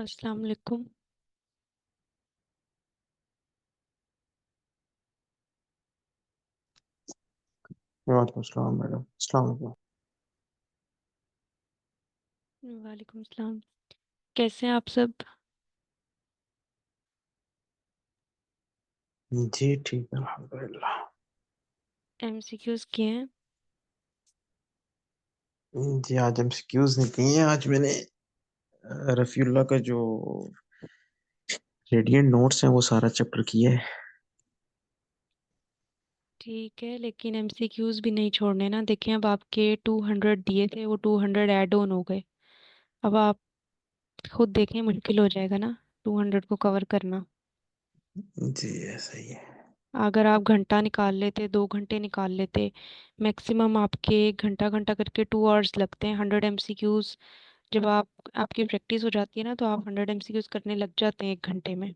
अस्सलाम वालेकुम। वालेकुम सलाम मैडम। अस्सलाम वालेकुम। वालेकुम सलाम। कैसे हैं आप सब? जी ठीक है अल्हम्दुलिल्लाह। एमसीक्यूज किए हैं? जी आज एमसीक्यूज नहीं किए हैं। आज मैंने रफीउल्लाह का जो रेडिएंट नोट्स हैं वो सारा चैप्टर किया है। ठीक है, लेकिन एमसीक्यूज भी नहीं छोड़ने ना। देखें, अब आपके 200 दिए थे, वो 200 ऐड ऑन हो गए। अब आप खुद देखें, मुश्किल हो जाएगा ना 200 को कवर करना। जी ऐसा ही है। अगर आप घंटा निकाल लेते, 2 घंटे निकाल लेते, मैक्सिमम आपके घंटा घंटा करके 2 आवर्स लगते हैं 100 एमसीक्यूज। जब आपकी प्रैक्टिस हो जाती है ना, तो आप 100 एमसीक्यूज करने लग जाते हैं 1 घंटे में।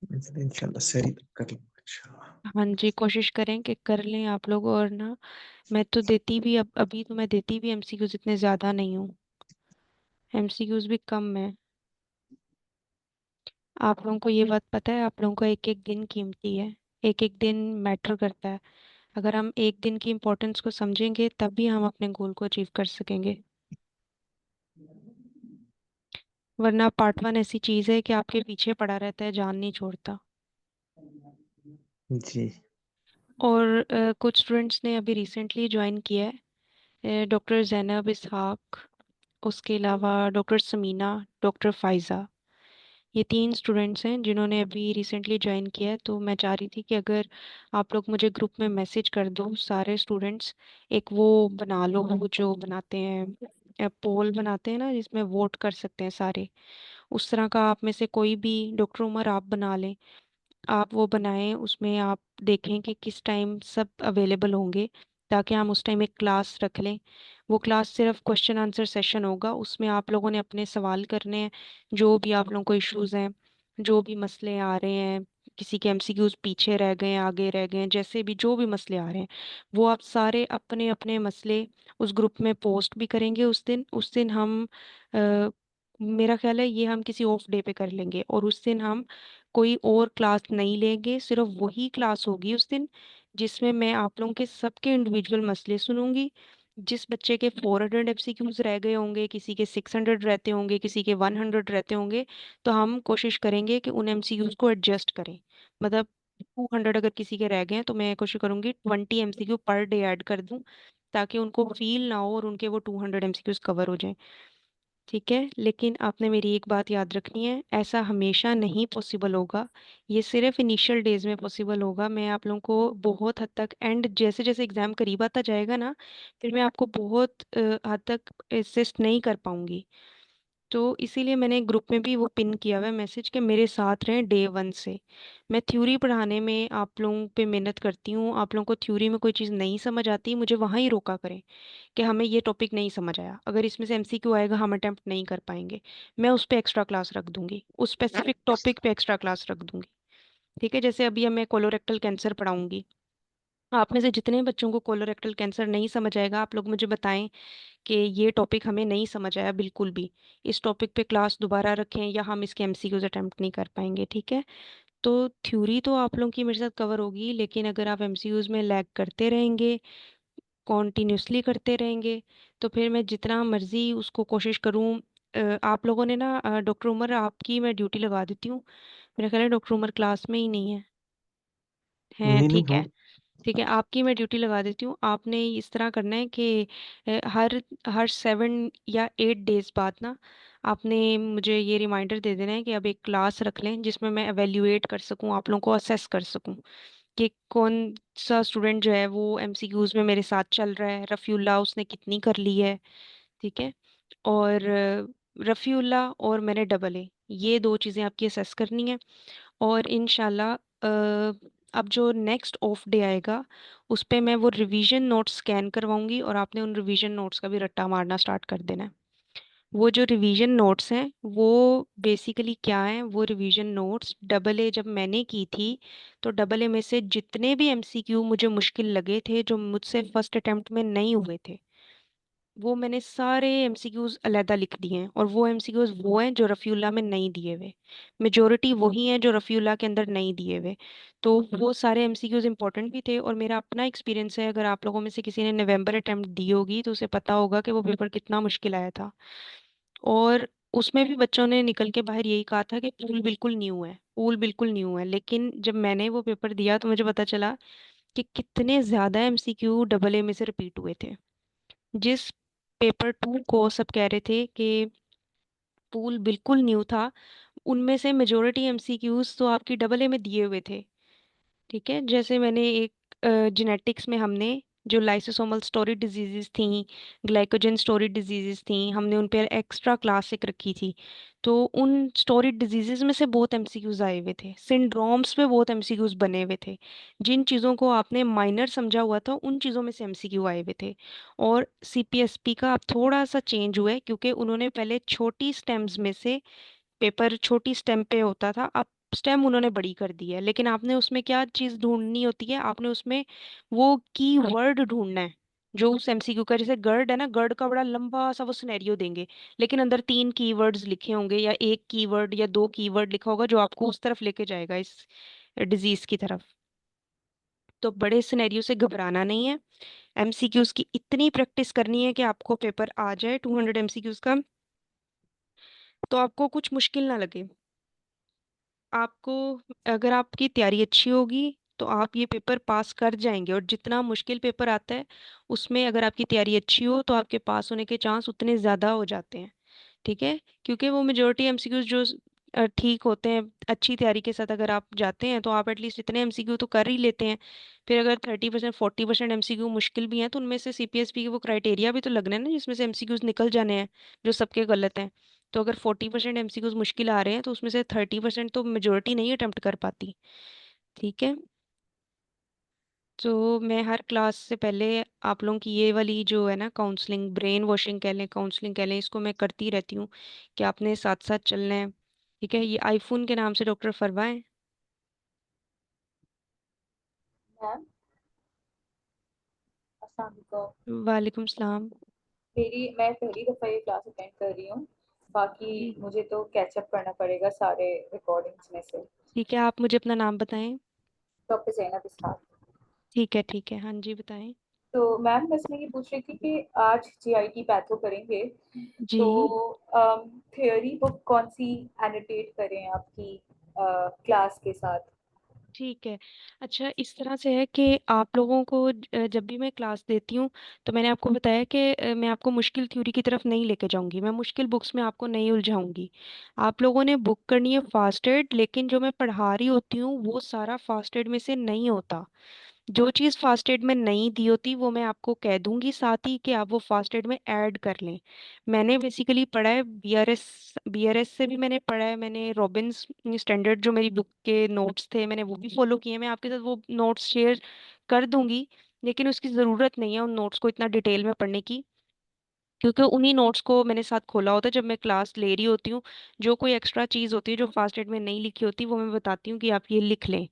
इंशाल्लाह सही कर लूंगा इंशाल्लाह। हाँ जी, कोशिश करें कि कर लें आप लोग। और ना, मैं तो देती भी, अब अभी तो मैं देती भी एमसीक्यूज इतने ज़्यादा नहीं हूँ। एमसीक्यूज भी कम है। आप लोगों को ये बात पता है, आप लोगों का एक एक दिन कीमती है। एक एक दिन मैटर करता है। अगर हम एक दिन की इम्पोर्टेंस को समझेंगे, तभी हम अपने गोल को अचीव कर सकेंगे। वरना पार्ट 1 ऐसी चीज़ है कि आपके पीछे पड़ा रहता है, जान नहीं छोड़ता। जी और कुछ स्टूडेंट्स ने अभी रिसेंटली ज्वाइन किया है, डॉक्टर जैनब इसहाक, उसके अलावा डॉक्टर समीना, डॉक्टर फाइज़ा। ये 3 स्टूडेंट्स हैं जिन्होंने अभी रिसेंटली ज्वाइन किया है। तो मैं चाह रही थी कि अगर आप लोग मुझे ग्रुप में मैसेज कर दो सारे स्टूडेंट्स, एक वो बना लो, वो जो बनाते हैं, पोल बनाते हैं ना, जिसमें वोट कर सकते हैं सारे। उस तरह का आप में से कोई भी, डॉक्टर उमर आप बना लें। आप वो बनाएं, उसमें आप देखें कि किस टाइम सब अवेलेबल होंगे, ताकि हम उस टाइम एक क्लास रख लें। वो क्लास सिर्फ क्वेश्चन आंसर सेशन होगा। उसमें आप लोगों ने अपने सवाल करने हैं, जो भी आप लोगों को इश्यूज हैं, जो भी मसले आ रहे हैं। किसी के एमसीक्यूज पीछे रह गए हैं, आगे रह गए हैं, जैसे भी जो भी मसले आ रहे हैं, वो आप सारे अपने अपने मसले उस ग्रुप में पोस्ट भी करेंगे। उस दिन हम मेरा ख्याल है ये हम किसी ऑफ डे पे कर लेंगे, और उस दिन हम कोई और क्लास नहीं लेंगे। सिर्फ वही क्लास होगी उस दिन, जिसमें मैं आप लोगों के सबके इंडिविजुअल मसले सुनूंगी। जिस बच्चे के 400 एमसीक्यूज रह गए होंगे, किसी के 600 रहते होंगे, किसी के 100 रहते होंगे, तो हम कोशिश करेंगे कि उन एमसीक्यूज को एडजस्ट करें। मतलब 200 अगर किसी के रह गए हैं, तो मैं कोशिश करूंगी 20 एमसीक्यू पर डे ऐड कर दूं, ताकि उनको फील ना हो और उनके वो 200 एमसीक्यूज कवर हो जाएं। ठीक है, लेकिन आपने मेरी एक बात याद रखनी है, ऐसा हमेशा नहीं पॉसिबल होगा। ये सिर्फ इनिशियल डेज में पॉसिबल होगा। मैं आप लोगों को बहुत हद तक, एंड जैसे जैसे एग्ज़ाम करीब आता जाएगा ना, फिर मैं आपको बहुत हद तक असिस्ट नहीं कर पाऊंगी। तो इसीलिए मैंने ग्रुप में भी वो पिन किया हुआ है मैसेज, कि मेरे साथ रहें डे 1 से। मैं थ्योरी पढ़ाने में आप लोगों पे मेहनत करती हूँ। आप लोगों को थ्योरी में कोई चीज़ नहीं समझ आती, मुझे वहाँ ही रोका करें कि हमें ये टॉपिक नहीं समझ आया, अगर इसमें से एमसीक्यू आएगा हम अटेम्प्ट नहीं कर पाएंगे, मैं उस पर एक्स्ट्रा क्लास रख दूंगी, उस स्पेसिफिक टॉपिक पे एक्स्ट्रा क्लास रख दूंगी। ठीक है, जैसे अभी मैं कोलोरेक्टल कैंसर पढ़ाऊंगी। आप में से जितने बच्चों को कोलोरेक्टल कैंसर नहीं समझ आएगा, आप लोग मुझे बताएं कि ये टॉपिक हमें नहीं समझ आया बिल्कुल भी, इस टॉपिक पे क्लास दोबारा रखें, या हम इसके एमसीक्यूज अटेम्प्ट नहीं कर पाएंगे। ठीक है, तो थ्योरी तो आप लोगों की मेरे साथ कवर होगी, लेकिन अगर आप एमसीक्यूज में लैग करते रहेंगे, कॉन्टिन्यूसली करते रहेंगे, तो फिर मैं जितना मर्जी उसको कोशिश करूं। आप लोगों ने ना, डॉक्टर उमर आपकी मैं ड्यूटी लगा देती हूँ। मेरा ख्याल है डॉक्टर उमर क्लास में ही नहीं है। नहीं नहीं ठीक है, हम। ठीक है, आपकी मैं ड्यूटी लगा देती हूँ। आपने इस तरह करना है कि हर हर 7 या 8 डेज बाद ना, आपने मुझे ये रिमाइंडर दे देना है कि अब एक क्लास रख लें, जिसमें मैं एवेल्युएट कर सकूँ, आप लोगों को असेस कर सकूँ कि कौन सा स्टूडेंट जो है वो एमसीक्यूज में मेरे साथ चल रहा है। रफ़ीउल्लाह उसने कितनी कर ली है। ठीक है, और रफ़ीउल्लाह और मैंने डबल ए, ये 2 चीज़ें आपकी असेस करनी है। और इंशाल्लाह अब जो नेक्स्ट ऑफ डे आएगा, उस पे मैं वो रिवीजन नोट्स स्कैन करवाऊंगी, और आपने उन रिवीजन नोट्स का भी रट्टा मारना स्टार्ट कर देना है। वो जो रिवीजन नोट्स हैं, वो बेसिकली क्या हैं, वो रिवीजन नोट्स डबल ए जब मैंने की थी, तो डबल ए में से जितने भी एमसीक्यू मुझे मुश्किल लगे थे, जो मुझसे फर्स्ट अटेम्प्ट में नहीं हुए थे, वो मैंने सारे एमसीक्यूज अलहदा लिख दिए हैं, और वो एमसीक्यूज वो हैं जो रफीउल्लाह में नहीं दिए हुए। मेजोरिटी वही हैं जो रफीउल्लाह के अंदर नहीं दिए हुए। तो वो सारे एमसीक्यूज इंपॉर्टेंट भी थे, और मेरा अपना एक्सपीरियंस है, अगर आप लोगों में से किसी ने नवंबर अटेम्प्ट दी होगी तो उसे पता होगा कि वो पेपर कितना मुश्किल आया था। और उसमें भी बच्चों ने निकल के बाहर यही कहा था कि पूल बिल्कुल न्यू है, पूल बिल्कुल न्यू है। लेकिन जब मैंने वो पेपर दिया तो मुझे पता चला कि कितने ज्यादा एमसीक्यू डबल ए में से रिपीट हुए थे। जिस पेपर टू को सब कह रहे थे कि पूल बिल्कुल न्यू था, उनमें से मेजोरिटी एमसीक्यूज तो आपकी डबल ए में दिए हुए थे। ठीक है, जैसे मैंने एक जेनेटिक्स में हमने जो लाइसोसोमल स्टोरेज डिजीजेस थी, ग्लाइकोजन स्टोरेज डिजीजेस थी, हमने उन पर एक्स्ट्रा क्लास एक रखी थी। तो उन स्टोरेज डिजीजेस में से बहुत एमसीक्यूज आए हुए थे, सिंड्रोम्स पे बहुत एमसीक्यूज बने हुए थे। जिन चीज़ों को आपने माइनर समझा हुआ था उन चीज़ों में से एमसीक्यू आए हुए थे। और सीपीएसपी का अब थोड़ा सा चेंज हुआ है, क्योंकि उन्होंने पहले छोटी स्टेम्स में से पेपर छोटी स्टेम पे होता था, अब स्टेम उन्होंने बड़ी कर दी है। लेकिन आपने उसमें क्या चीज ढूंढनी होती है, आपने उसमें वो की वर्ड ढूंढना है जो उस एमसीक्यू का, जैसे गर्ड है ना, गर्ड का बड़ा लंबा सा वो सिनेरियो देंगे, लेकिन अंदर तीन कीवर्ड्स लिखे होंगे या एक कीवर्ड या दो कीवर्ड लिखा होगा जो आपको उस तरफ लेके जाएगा, इस डिजीज की तरफ। तो बड़े सिनेरियो से घबराना नहीं है, एमसीक्यूज की इतनी प्रैक्टिस करनी है कि आपको पेपर आ जाए 200 एमसीक्यूज का, तो आपको कुछ मुश्किल ना लगे। आपको, अगर आपकी तैयारी अच्छी होगी तो आप ये पेपर पास कर जाएंगे, और जितना मुश्किल पेपर आता है उसमें अगर आपकी तैयारी अच्छी हो तो आपके पास होने के चांस उतने ज़्यादा हो जाते हैं। ठीक है, क्योंकि वो मेजोरिटी एमसीक्यूज जो ठीक होते हैं, अच्छी तैयारी के साथ अगर आप जाते हैं तो आप एटलीस्ट इतने एमसीक्यू तो कर ही लेते हैं। फिर अगर 30% 40% एमसीक्यू मुश्किल भी हैं तो उनमें से सीपीएसपी के वो क्राइटेरिया भी तो लगना है ना, जिसमें से एमसीक्यूज निकल जाने हैं जो सबके गलत हैं। तो अगर 40% एमसीक्यूज मुश्किल आ रहे हैं तो उसमें से 30% तो मेजोरिटी नहीं अटेम्प्ट कर पाती। ठीक है, तो मैं हर क्लास से पहले आप लोगों की ये वाली जो है ना काउंसलिंग, ब्रेन वॉशिंग कह लें, काउंसलिंग कह लें, इसको मैं करती रहती हूँ कि आपने साथ साथ चलना है। ठीक है, ये आईफोन के नाम से डॉक्टर फरवा है। मैम, अस्सलाम वालेकुम। वालेकुम सलाम। मैं पहली दफ़ा ये क्लास अटेंड कर रही हूँ। बाकी जी। मुझे तो कैचअप करना पड़ेगा सारे रिकॉर्डिंग्स में से। ठीक है, आप मुझे अपना नाम बताएं। डॉक्टर ज़ैनब इसहाक। ठीक है, हाँ जी बताएं। तो मैम, बस मैं ये पूछ रही थी कि आज जीआईटी पैथो करेंगे, जी। तो थियोरी बुक कौन सी एनोटेट करें आपकी क्लास के साथ? ठीक है, अच्छा इस तरह से है कि आप लोगों को जब भी मैं क्लास देती हूँ तो मैंने आपको बताया कि मैं आपको मुश्किल थ्योरी की तरफ नहीं लेके जाऊंगी, मैं मुश्किल बुक्स में आपको नहीं उलझाऊंगी। आप लोगों ने बुक करनी है फास्टेड, लेकिन जो मैं पढ़ा रही होती हूँ वो सारा फास्टेड में से नहीं होता। जो चीज़ फास्ट एड में नहीं दी होती वो मैं आपको कह दूंगी साथ ही कि आप वो फास्ट एड में ऐड कर लें। मैंने बेसिकली पढ़ा है बीआरएस, बीआरएस से भी मैंने पढ़ा है, मैंने रॉबिन्स स्टैंडर्ड जो मेरी बुक के नोट्स थे मैंने वो भी फॉलो किए हैं। मैं आपके साथ वो नोट्स शेयर कर दूंगी, लेकिन उसकी ज़रूरत नहीं है उन नोट्स को इतना डिटेल में पढ़ने की, क्योंकि उन्हीं नोट्स को मैंने साथ खोला होता है जब मैं क्लास ले रही होती हूँ। जो कोई एक्स्ट्रा चीज़ होती है जो फास्ट एड में नहीं लिखी होती वो मैं बताती हूँ कि आप ये लिख लें।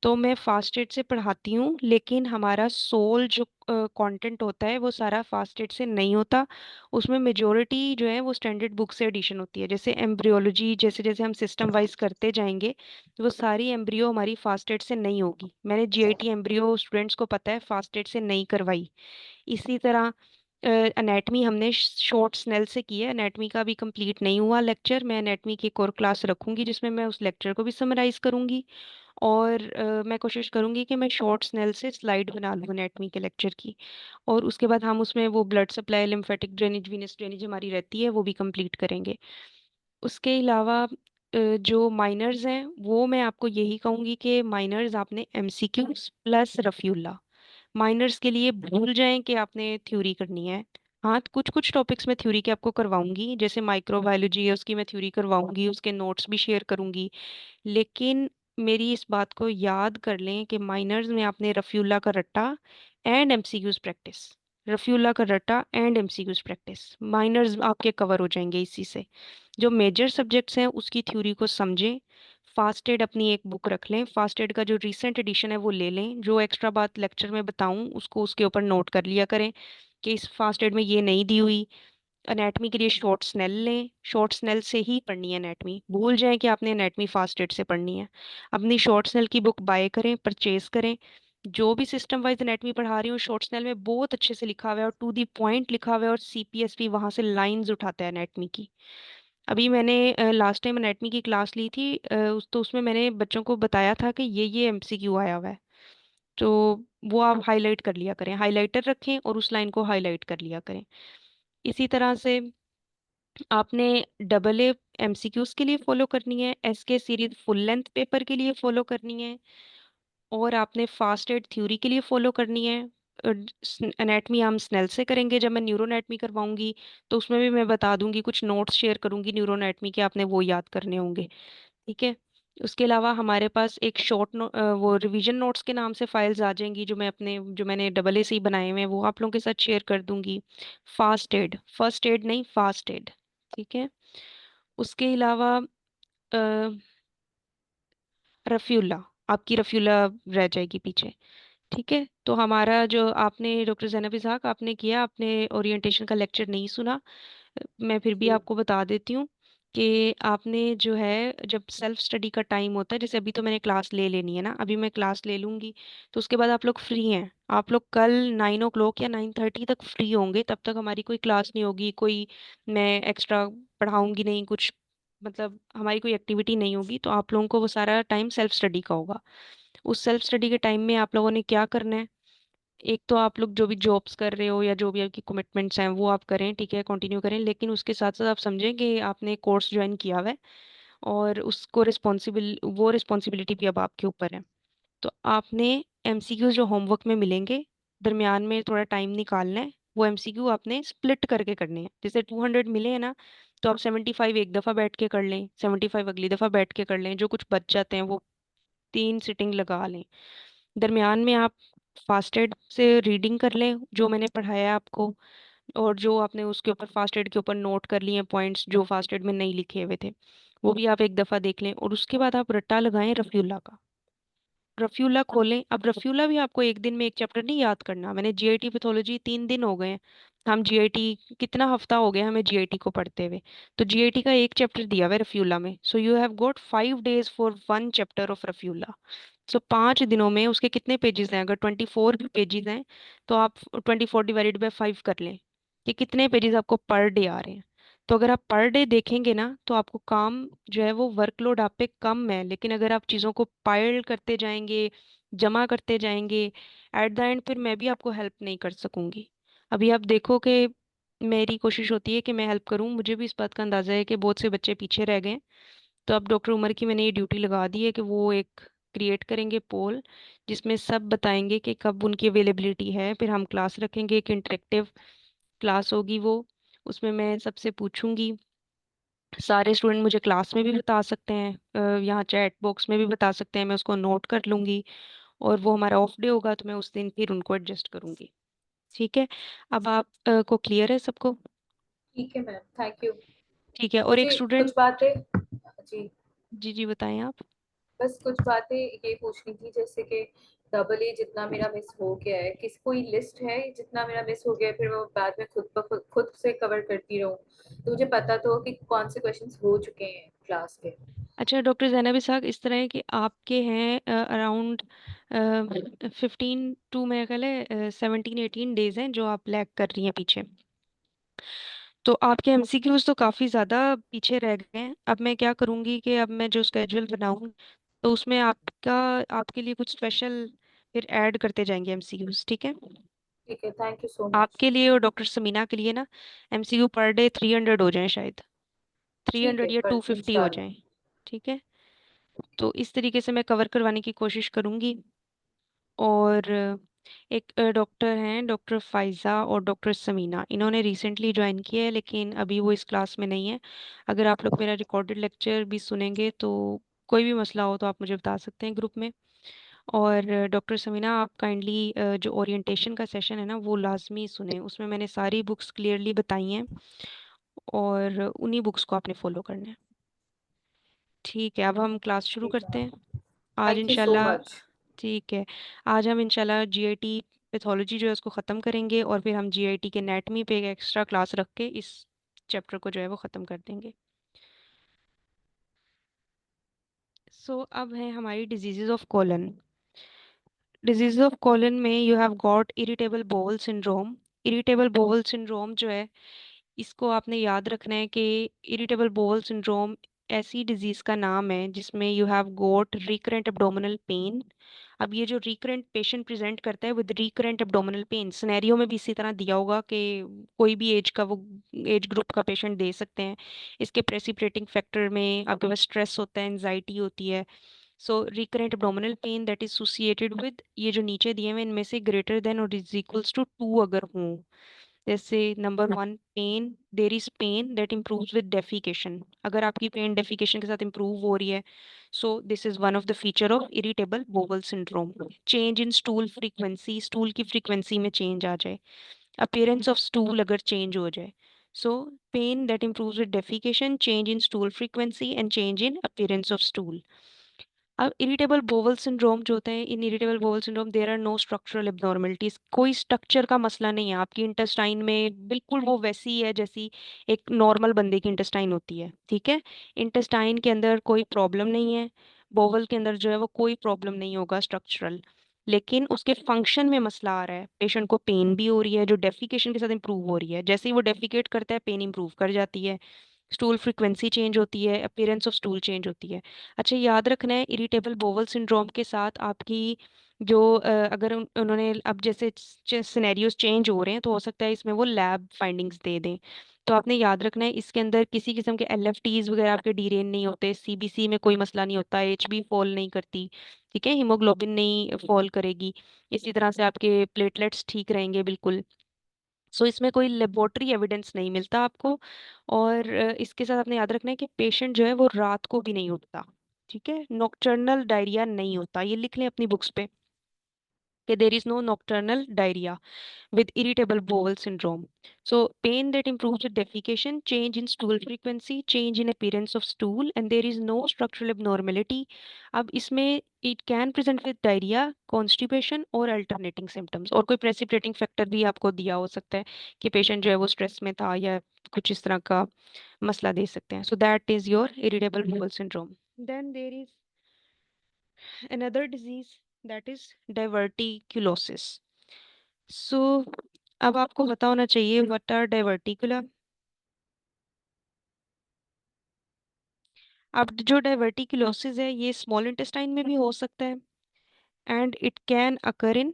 तो मैं फास्ट एड से पढ़ाती हूँ, लेकिन हमारा सोल जो कंटेंट होता है वो सारा फास्ट एड से नहीं होता। उसमें मेजोरिटी जो है वो स्टैंडर्ड बुक से एडिशन होती है, जैसे एम्ब्रियोलॉजी, जैसे जैसे हम सिस्टम वाइज करते जाएंगे तो वो सारी एम्ब्रियो हमारी फास्ट एड से नहीं होगी। मैंने जीआईटी एम्ब्रियो स्टूडेंट्स को पता है फास्ट एड से नहीं करवाई। इसी तरह एनेटमी हमने शॉर्ट स्नेल से की है, एनेटमी का भी कंप्लीट नहीं हुआ लेक्चर। मैं एनेटमी की एक और क्लास रखूंगी जिसमें मैं उस लेक्चर को भी समराइज करूंगी, और मैं कोशिश करूंगी कि मैं शॉर्ट स्नेल से स्लाइड बना लूँ एनेटमी के लेक्चर की। और उसके बाद हम उसमें वो blood supply, lymphatic drainage, Venus drainage हमारी रहती है वो भी कंप्लीट करेंगे। उसके अलावा जो माइनर्स हैं वो मैं आपको यही कहूँगी कि माइनर्स आपने एमसीक्यूज प्लस रफीउल्ला, माइनर्स के लिए भूल जाएं कि आपने थ्योरी करनी है। हाँ, कुछ कुछ टॉपिक्स में थ्योरी के आपको करवाऊंगी, जैसे माइक्रोबायोलॉजी है उसकी मैं थ्योरी करवाऊंगी, उसके नोट्स भी शेयर करूंगी। लेकिन मेरी इस बात को याद कर लें कि माइनर्स में आपने रफीउल्ला का रट्टा एंड एमसीक्यूज प्रैक्टिस, रफीउल्ला का रट्टा एंड एमसीक्यूज प्रैक्टिस, माइनर्स आपके कवर हो जाएंगे इसी से। जो मेजर सब्जेक्ट्स हैं उसकी थ्योरी को समझें। फास्ट एड अपनी एक बुक रख लें, फास्ट एड का जो रीसेंट एडिशन है वो ले लें, जो एक्स्ट्रा बात लेक्चर में बताऊं उसको उसके ऊपर नोट कर लिया करें। कि इस फास्ट एड में ये नहीं दी हुई। एनेटमी के लिए शॉर्ट स्नेल लें, शॉर्ट स्नेल से ही पढ़नी है एनेटमी, भूल जाएं कि आपने एनेटमी फास्ट एड से पढ़नी है। अपनी शॉर्ट स्नेल की बुक बाय करें, परचेज करें। जो भी सिस्टम वाइज एनेटमी पढ़ा रही हूँ शॉर्ट स्नेल में बहुत अच्छे से लिखा हुआ है और टू दी पॉइंट लिखा हुआ है, और सीपीएसपी वहां से लाइंस उठाता है एनेटमी की। अभी मैंने लास्ट टाइम एनेटमी की क्लास ली थी, तो उसमें मैंने बच्चों को बताया था कि ये एमसीक्यू आया हुआ है। तो वो आप हाईलाइट कर लिया करें, हाइलाइटर रखें और उस लाइन को हाईलाइट कर लिया करें। इसी तरह से आपने डबल ए एमसीक्यूज के लिए फॉलो करनी है, SK series full length paper के लिए फॉलो करनी है, और आपने फास्ट एड थ्योरी के लिए फॉलो करनी है। एनेटमी हम स्नेल से करेंगे, जब मैं न्यूरोनेटमी करवाऊंगी तो उसमें भी मैं बता दूंगी, कुछ नोट्स शेयर करूंगी न्यूरोनेटमी के, आपने वो याद करने होंगे। ठीक है। उसके अलावा हमारे पास एक वो रिवीजन नोट्स के नाम से फाइल्स आ जाएंगी, जो मैंने डबल ए से ही बनाए हुए हैं, वो आप लोगों के साथ शेयर कर दूंगी। फास्ट एड, फर्स्ट एड नहीं, फास्ट एड। ठीक है। उसके अलावा रफ्यूला, आपकी रफ्यूला रह जाएगी पीछे। ठीक है। तो हमारा जो आपने डॉक्टर जैनब इसहाक आपने किया, आपने ओरिएंटेशन का लेक्चर नहीं सुना। मैं फिर भी जी। आपको बता देती हूँ कि आपने जो है, जब सेल्फ स्टडी का टाइम होता है, जैसे अभी तो मैंने क्लास ले लेनी है ना, अभी मैं क्लास ले लूंगी, तो उसके बाद आप लोग फ्री हैं। आप लोग कल 9 o'clock या 9:30 तक फ्री होंगे, तब तक हमारी कोई क्लास नहीं होगी, कोई मैं एक्स्ट्रा पढ़ाऊंगी नहीं कुछ, मतलब हमारी कोई एक्टिविटी नहीं होगी, तो आप लोगों को वो सारा टाइम सेल्फ स्टडी का होगा। उस सेल्फ स्टडी के टाइम में आप लोगों ने क्या करना है, एक तो आप लोग जो भी जॉब्स कर रहे हो या जो भी आपकी कमिटमेंट्स हैं वो आप करें, ठीक है, कंटिन्यू करें, लेकिन उसके साथ साथ आप समझें कि आपने कोर्स ज्वाइन किया हुआ है और उसको रिस्पॉन्सिबिलिटी भी अब आपके ऊपर है। तो आपने एमसीक्यूज जो होमवर्क में मिलेंगे, दरमियान में थोड़ा टाइम निकालना है, वो एमसीक्यू आपने स्प्लिट करके करने हैं। जैसे 200 मिले हैं ना, तो आप 75 एक दफ़ा बैठ के कर लें, 75 अगली दफ़ा बैठ के कर लें, जो कुछ बच जाते हैं वो 3 सिटिंग लगा लें। दरमियान में आप फास्टेड से रीडिंग कर लें जो मैंने पढ़ाया है आपको, और जो आपने उसके ऊपर फास्टेड के ऊपर नोट कर लिए पॉइंट्स जो फास्टेड में नहीं लिखे हुए थे, वो भी आप एक दफ़ा देख लें, और उसके बाद आप रट्टा लगाएं रफ़ीउल्लाह का। रफ़ीउल्लाह खोलें। अब रफ़ीउल्लाह भी आपको एक दिन में एक चैप्टर नहीं याद करना। मैंने जीआईटी पैथोलॉजी 3 दिन हो गए हैं, हम जीआईटी, कितना हफ्ता हो गया हमें जीआईटी को पढ़ते हुए, तो जीआईटी का एक चैप्टर दिया हुआ है रफ़ीउल्लाह में, so you have got 5 days for one chapter of Rafiullah. So 5 दिनों में उसके कितने पेजेस हैं, अगर 24 भी पेजेस हैं तो आप 24 डिवाइडेड बाय 5 कर लें कि कितने पेजेस आपको पर डे आ रहे हैं। तो अगर आप पर डे देखेंगे ना, तो आपको काम जो है वो वर्कलोड आप पे कम है, लेकिन अगर आप चीज़ों को पाइल करते जाएंगे, जमा करते जाएंगे, एट द एंड फिर मैं भी आपको हेल्प नहीं कर सकूंगी। अभी आप देखो कि मेरी कोशिश होती है कि मैं हेल्प करूं, मुझे भी इस बात का अंदाजा है कि बहुत से बच्चे पीछे रह गए हैं। तो अब डॉक्टर उमर की मैंने ये ड्यूटी लगा दी है कि वो एक क्रिएट करेंगे पोल, जिसमें सब बताएंगे कि कब उनकी अवेलेबिलिटी है, फिर हम क्लास रखेंगे, एक इंटरेक्टिव क्लास होगी वो, उसमें मैं सबसे पूछूंगी। सारे स्टूडेंट मुझे क्लास में भी बता सकते हैं, यहाँ चैट बॉक्स में भी बता सकते हैं, मैं उसको नोट कर लूंगी, और वो हमारा ऑफ डे होगा तो मैं उस दिन फिर उनको एडजस्ट करूंगी। ठीक है। अब आप को क्लियर है सबको? ठीक है मैम, थैंक यू। ठीक है। और एक मुझे कुछ स्टूडेंट, बातें, जी, जी जी बताएं आप। बस कुछ बातें ये पूछनी थी, जैसे कि डबल ए जितना मेरा मिस हो गया है, किस कोई लिस्ट है जितना मेरा मिस हो गया है, फिर मैं बाद में खुद से कवर करती रहूं, तो मुझे पता तो हो कि कौन से क्वेश्चंस हो चुके हैं क्लास के। अच्छा डॉक्टर जैनब इसहाक, इस तरह है कि आपके हैं अराउंड 15 टू मेरे ख्याल है 17-18 डेज हैं जो आप लैग कर रही हैं पीछे। तो आपके एमसीक्यूज तो काफ़ी ज़्यादा पीछे रह गए हैं। अब मैं क्या करूँगी कि अब मैं जो स्केड्यूल बनाऊँ, तो उसमें आपके लिए कुछ स्पेशल फिर ऐड करते जाएंगे एमसीक्यूज। ठीक है। ठीक है, थैंक यू सो मच। आपके लिए और डॉक्टर समीना के लिए ना, एमसीक्यू पर डे 300 हो जाए शायद, थ्री ठीक है, हंड्रेड या पर 250 हो इंशाल्लाह। जाए। ठीक है। तो इस तरीके से मैं कवर करवाने की कोशिश करूंगी। और एक डॉक्टर हैं, डॉक्टर फाइज़ा और डॉक्टर समीना, इन्होंने रिसेंटली ज्वाइन किया है लेकिन अभी वो इस क्लास में नहीं है। अगर आप लोग मेरा रिकॉर्डेड लेक्चर भी सुनेंगे तो कोई भी मसला हो तो आप मुझे बता सकते हैं ग्रुप में। और डॉक्टर समीना, आप काइंडली जो ओरिएंटेशन का सेशन है ना वो लाजमी सुने, उसमें मैंने सारी बुक्स क्लियरली बताई हैं, और उन्हीं बुक्स को आपने फॉलो करना है। ठीक है। अब हम क्लास शुरू ठीक करते है, हैं आज थैंक यू सो इंशाल्लाह। मच। ठीक है। आज हम इंशाल्लाह जीआईटी पैथोलॉजी जो है उसको ख़त्म करेंगे और फिर हम जीआईटी के एनेटमी पे एक एक्स्ट्रा क्लास रख के इस चैप्टर को जो है वो ख़त्म कर देंगे। सो अब है हमारी diseases of colon. Disease of colon में you have got irritable bowel syndrome. Irritable bowel syndrome जो है इसको आपने याद रखना है कि इरिटेबल बोवल सिंड्रोम ऐसी डिजीज का नाम है जिसमें you have got recurrent abdominal pain. अब ये जो रिकरेंट पेशेंट प्रेजेंट करता है with recurrent abdominal pain, scenario में भी इसी तरह दिया होगा कि कोई भी एज का वो एज ग्रुप का पेशेंट दे सकते हैं। इसके प्रेसिपिटेटिंग फैक्टर में आपके पास स्ट्रेस होता है, एंजाइटी होती है। So recurrent abdominal pain that is associated with ये जो नीचे दिए हुए इनमें से greater than or is equals to 2 अगर हों। जैसे number 1 pain, there is pain that improves with defecation. अगर आपकी पेन डेफिकेशन के साथ इम्प्रूव हो रही है, so this is one of the feature of irritable bowel syndrome. Change in stool frequency, stool की फ्रीक्वेंसी में चेंज आ जाए, अपीयरेंस ऑफ स्टूल अगर चेंज हो जाए। So pain that improves with defecation, change in stool frequency and change in appearance of stool. अब irritable bowel syndrome जो होते हैं, in irritable bowel syndrome there are no structural abnormalities. कोई structure का मसला नहीं है, आपकी इंटेस्टाइन में बिल्कुल वो वैसी है जैसी एक नॉर्मल बंदे की इंटेस्टाइन होती है। ठीक है, इंटेस्टाइन के अंदर कोई प्रॉब्लम नहीं है, बोवल के अंदर जो है वो कोई प्रॉब्लम नहीं होगा स्ट्रक्चरल। लेकिन उसके फंक्शन में मसला आ रहा है, पेशेंट को पेन भी हो रही है जो डेफिकेशन के साथ इंप्रूव हो रही है। जैसे ही वो डेफिकेट करता है पेन इंप्रूव कर जाती है, स्टूल फ्रीक्वेंसी चेंज होती है, अपीयरेंस ऑफ स्टूल चेंज होती है। अच्छा, याद रखना है इरिटेबल बोवल सिंड्रोम के साथ आपकी जो अगर उन्होंने अब जैसे सिनेरियोज चेंज हो रहे हैं तो हो सकता है इसमें वो लैब फाइंडिंग्स दे दें। तो आपने याद रखना है इसके अंदर किसी किस्म के एलएफटीज वगैरह आपके डीरेन नहीं होते, सीबीसी में कोई मसला नहीं होता, एचबी फॉल नहीं करती। ठीक है, हीमोग्लोबिन नहीं फॉल करेगी। इसी तरह से आपके प्लेटलेट्स ठीक रहेंगे बिल्कुल। सो इसमें कोई लेबोरेटरी एविडेंस नहीं मिलता आपको। और इसके साथ आपने याद रखना है कि पेशेंट जो है वो रात को भी नहीं उठता। ठीक है, नॉकटर्नल डायरिया नहीं होता, ये लिख लें अपनी बुक्स पे कि there is no nocturnal diarrhoea with irritable bowel syndrome. So, pain that improves with defecation, change in stool frequency, change in appearance of stool, and there is no structural abnormality. अब इसमें it can present with diarrhea, constipation और alternating symptoms, और कोई precipitating factor भी आपको दिया हो सकता है कि पेशेंट जो है वो स्ट्रेस में था या कुछ इस तरह का मसला दे सकते हैं। So that is your irritable bowel syndrome. Then there is another disease that is diverticulosis. सो अब आपको पता होना चाहिए व्हाट आर डाइवर्टिकुला। अब जो डाइवर्टिकुलोसिस है ये स्मॉल इंटेस्टाइन में भी हो सकता है and it can occur in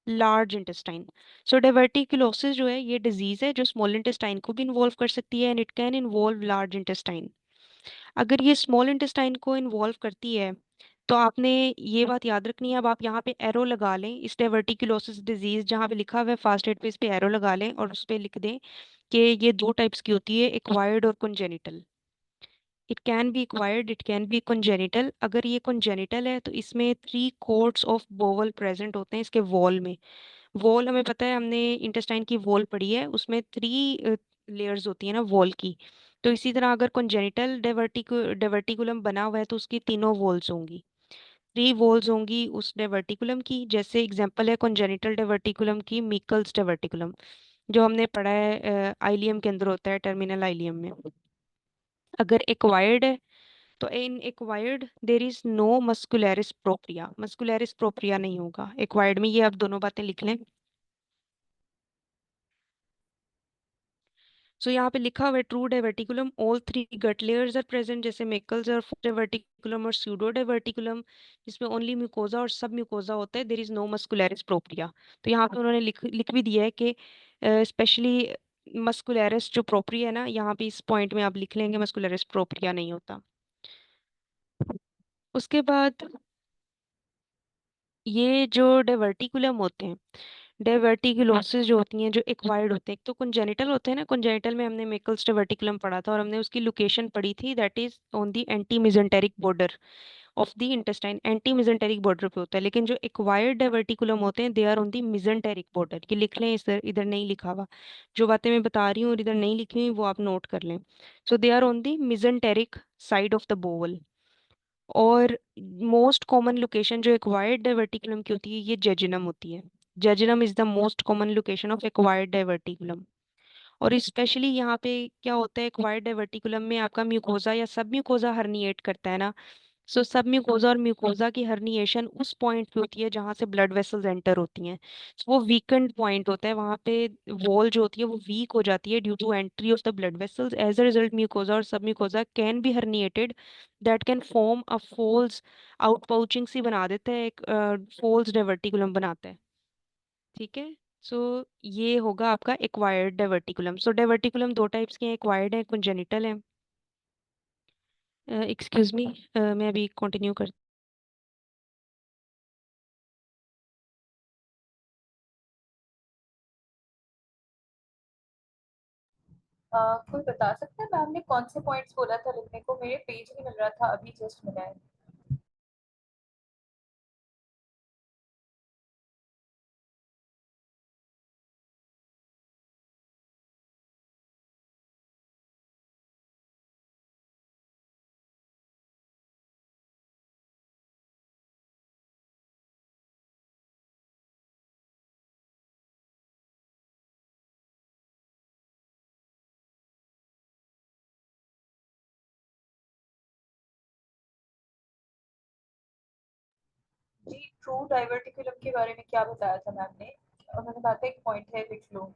large intestine. So diverticulosis जो है ये डिजीज है जो स्मॉल इंटेस्टाइन को भी इन्वॉल्व कर सकती है and it can involve large intestine. अगर ये स्मॉल इंटेस्टाइन को इन्वॉल्व करती है तो आपने ये बात याद रखनी है। अब आप यहाँ पे एरो लगा लें, इस डाइवर्टिकुलोसिस डिजीज जहाँ पे लिखा हुआ है फर्स्ट एड पे इस पे एरो लगा लें और उस पे लिख दें कि ये दो टाइप्स की होती है, एक्वायर्ड और congenital. It can be acquired, it can B congenital. अगर ये कंजेनिटल है तो इसमें 3 कोट्स ऑफ बोवल प्रेजेंट होते हैं इसके वॉल में। वॉल हमें पता है, हमने इंटेस्टाइन की वॉल पढ़ी है, उसमें 3 लेयर्स होती है ना वॉल की। तो इसी तरह अगर कंजेनिटल डाइवर्टिकुलम बना हुआ है तो उसकी तीनों वॉल्स होंगी, 3 वॉल्स होंगी उस डाइवर्टिकुलम की। जैसे एग्जांपल है कंजेनिटल डाइवर्टिकुलम की मीकल्स डाइवर्टिकुलम, जो हमने पढ़ा है आइलियम के अंदर होता है, टर्मिनल आइलियम में। अगर एक्वायर्ड है तो in acquired there is no muscularis propria, muscularis propria नहीं होगा एक्वायर्ड में। ये आप दोनों बातें लिख लें। सो यहाँ पे लिखा हुआ है true diverticulum all 3 gut layers are present, जैसे मेकल्स और डाइवर्टिकुलम और स्यूडो डाइवर्टिकुलम जिसमें ओनली म्यूकोजा और सब म्यूकोजा होता है, there is no muscularis propria. तो यहाँ पे उन्होंने लिख भी दिया है कि स्पेशली मस्कुलरिस जो प्रोप्रिया है ना, यहाँ पे इस पॉइंट में आप लिख लेंगे मस्कुलरिस प्रोप्रिया नहीं होता। उसके बाद ये जो डाइवर्टिकुलम होते हैं, डाइवर्टिकुलोसिस जो होती हैं जो एक्वायर्ड होते हैं, एक तो कंजेनिटल होते हैं ना, कंजेनिटल में हमने मेकल्स डाइवर्टिकुलम पढ़ा था और हमने उसकी लोकेशन पढ़ी थी, that is on the anti mesenteric border of the intestine, anti mesenteric border पे होता है। लेकिन जो एक्वायर्ड डाइवर्टिकुलम होते हैं they are on the mesenteric border. ये लिख लें, इधर इधर नहीं लिखा हुआ, जो बातें मैं बता रही हूँ और इधर नहीं लिखी हुई वो आप नोट कर लें। So they are on the mesenteric side of the bowel. और मोस्ट कॉमन लोकेशन जो एक्वायर्ड डाइवर्टिकुलम की होती है ये जेजुनम होती है। Jejunum is the most common location of acquired diverticulum. और स्पेशली यहाँ पे क्या होता है, एक्वायर्ड डाइवर्टिकुलम में आपका म्यूकोजा या सब म्यूकोजा हर्निएट करता है ना। सो सब म्यूकोजा और म्यूकोजा की हर्निएशन उस पॉइंट पे होती है जहाँ से ब्लड वेसल्स एंटर होती हैं। वो वीकेंड पॉइंट होता है वहाँ पे। वॉल जो होती है वो वीक हो जाती है due to entry of the blood vessels. As a result mucosa और submucosa can be herniated, that can form a false. Out pouching सी बना देता है, एक फोल्स डाइवर्टिकुलम बनाता है। ठीक है। सो ये होगा आपका एक्वायर्ड डाइवर्टिकुलम। सो डाइवर्टिकुलम दो टाइप्स के हैं, एक्वायर्ड है, कंजेनिटल है। एक्सक्यूज मी, मैं अभी कंटिन्यू कर। कोई बता सकता है मैम ने कौन से पॉइंट्स बोला था लिखने को? मेरे पेज नहीं मिल रहा था, अभी जस्ट मिला है। जी, ट्रू डाइवर्टिकुलम के बारे में क्या बताया था मैम ने? उन्होंने कहा था एक पॉइंट है, लिख लो।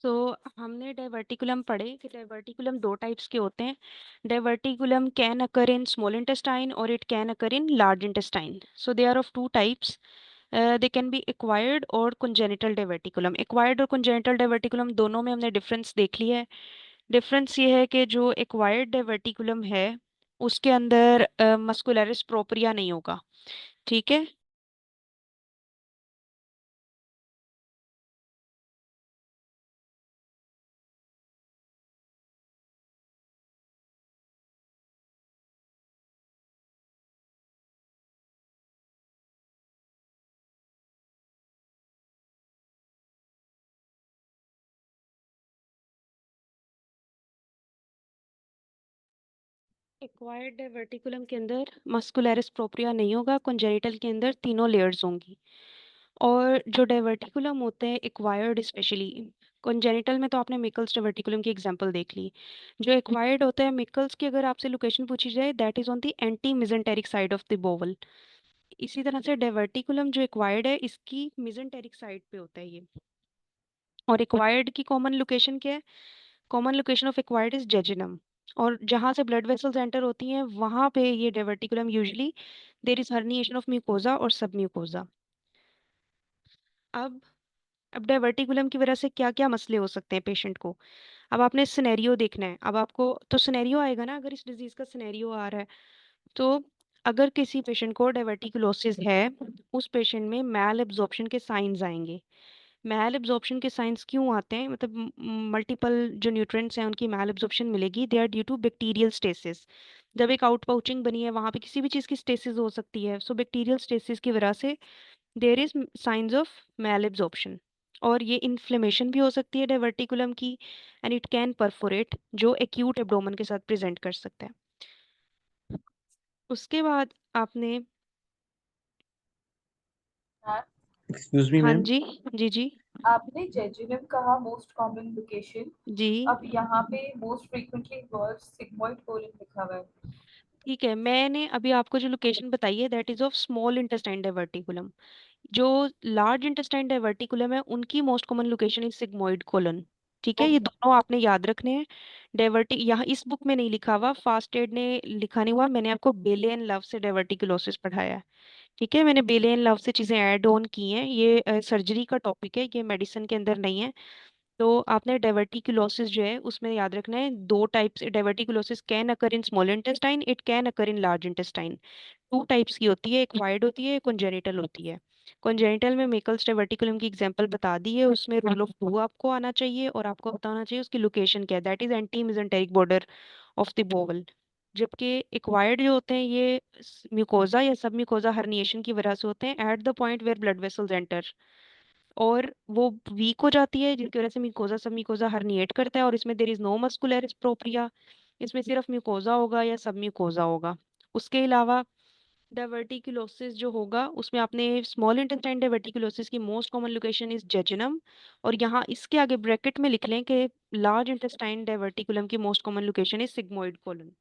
सो हमने डाइवर्टिकुलम पढ़े कि डाइवर्टिकुलम दो टाइप्स के होते हैं। Diverticulum can occur in small intestine और it can occur in large intestine. So they are of two types. They can be acquired और कंजेनिटल डाइवर्टिकुलम। एक्वायर्ड और कंजेनिटल डाइवर्टिकुलम दोनों में हमने डिफरेंस देख लिया है। डिफरेंस ये है कि जो एक्वायर्ड डाइवर्टिकुलम है उसके अंदर मस्कुलरिस प्रोप्रिया नहीं होगा। ठीक है। एक्वायर्ड डाइवर्टिकुलम के अंदर मस्कुलरिस प्रोप्रिया नहीं होगा, कंजेनिटल के अंदर तीनों लेयर्स होंगी। और जो डाइवर्टिकुलम होते हैं एक्वायर्ड, स्पेशली कंजेनिटल में तो आपने मिकल्स डाइवर्टिकुलम की एग्जांपल देख ली। जो एक्वायर्ड होता है मिकल्स की, अगर आपसे लोकेशन पूछी जाए, that is on the anti mesenteric side of the bowel. इसी तरह से डाइवर्टिकुलम जो एक्वायर्ड है इसकी मिजेंटेरिक साइड पे होता है ये। और एक्वायर्ड की कॉमन लोकेशन क्या है? Common location of acquired is jejunum. और जहाँ से ब्लड वेसल्स एंटर होती हैं वहाँ पे ये diverticulum usually there is herniation of mucosa और सब म्यूकोजा। अब अब डाइवर्टिकुलम की वजह से क्या क्या मसले हो सकते हैं पेशेंट को। अब आपने सिनेरियो देखना है। अब आपको तो सिनेरियो आएगा ना, अगर इस डिजीज का सिनेरियो आ रहा है तो अगर किसी पेशेंट को डाइवर्टिकुलोसिस है, उस पेशेंट में मैल एब्जॉर्प्शन के साइंस आएंगे। मैल एब्जॉर्प्शन के साइंस क्यों आते हैं? मतलब मल्टीपल जो न्यूट्रिएंट्स हैं उनकी मैल एब्जॉर्प्शन मिलेगी, they are due to bacterial stasis. जब एक आउट पाउचिंग बनी है वहां पे किसी भी चीज़ की स्टेसिस हो सकती है। सो बैक्टीरियल स्टेसिस की वजह से there is signs of malabsorption. और ये इन्फ्लेमेशन भी हो सकती है डाइवर्टिकुलम की, एंड इट कैन परफोरेट, जो एक्यूट एब्डोमेन के साथ प्रेजेंट कर सकता है। उसके बाद आपने। हाँ, एक्सक्यूज मी हाँ मैम। जी। जी जी। आपने जेजुनम कहा मोस्ट कॉमन लोकेशन। जी अब यहाँ पे most frequently involve sigmoid colon लिखा हुआ है। ठीक है, मैंने अभी आपको जो लोकेशन बताई है that is of small intestine diverticulum. जो लार्ज इंटेस्टाइन डाइवर्टिकुलम है उनकी most common location is sigmoid colon. ठीक है, ये ओके। दोनों आपने याद रखने हैं। डाइवर्टि यहाँ इस बुक में नहीं लिखा हुआ, फास्ट एड ने लिखा नहीं हुआ, मैंने आपको बेले एंड लव से डाइवर्टिकुलोसिस पढ़ाया है। ठीक है, मैंने बेले एंड लव से चीज़ें ऐड ऑन की हैं। ये सर्जरी का टॉपिक है, ये मेडिसिन के अंदर नहीं है। तो आपने डाइवर्टिकुलोसिस जो है उसमें याद रखना है दो types. Diverticulosis can occur in small intestine, it can occur in large intestine. Two types की होती है, एक्वायर्ड होती है, कंजेनिटल होती है। कॉन्जेनिटल में मेकल्स डाइवर्टिकुलम की एग्जांपल बता दी है, उसमें रूल ऑफ टू आपको आना चाहिए और आपको बताना चाहिए उसकी लोकेशन क्या है, that is anti mesenteric border of the bowel. जबकि एक्वायर्ड जो होते हैं ये म्यूकोजा या सब म्यूकोजा हर्निएशन की वजह से होते हैं at the point where blood vessels enter, और वो वीक हो जाती है जिसकी वजह से म्यूकोजा सब म्यूकोजा हर्निएट करता है, और इसमें there is no muscularis propria, इसमें सिर्फ म्यूकोजा होगा या सब म्यूकोजा होगा। उसके अलावा डाइवर्टिकुलोसिस जो होगा उसमें आपने स्मॉल इंटेस्टाइन डाइवर्टिकुलोसिस की most common location is jejunum, और यहाँ इसके आगे ब्रैकेट में लिख लें कि लार्ज इंटेस्टाइन डाइवर्टिकुलम की most common location is sigmoid colon.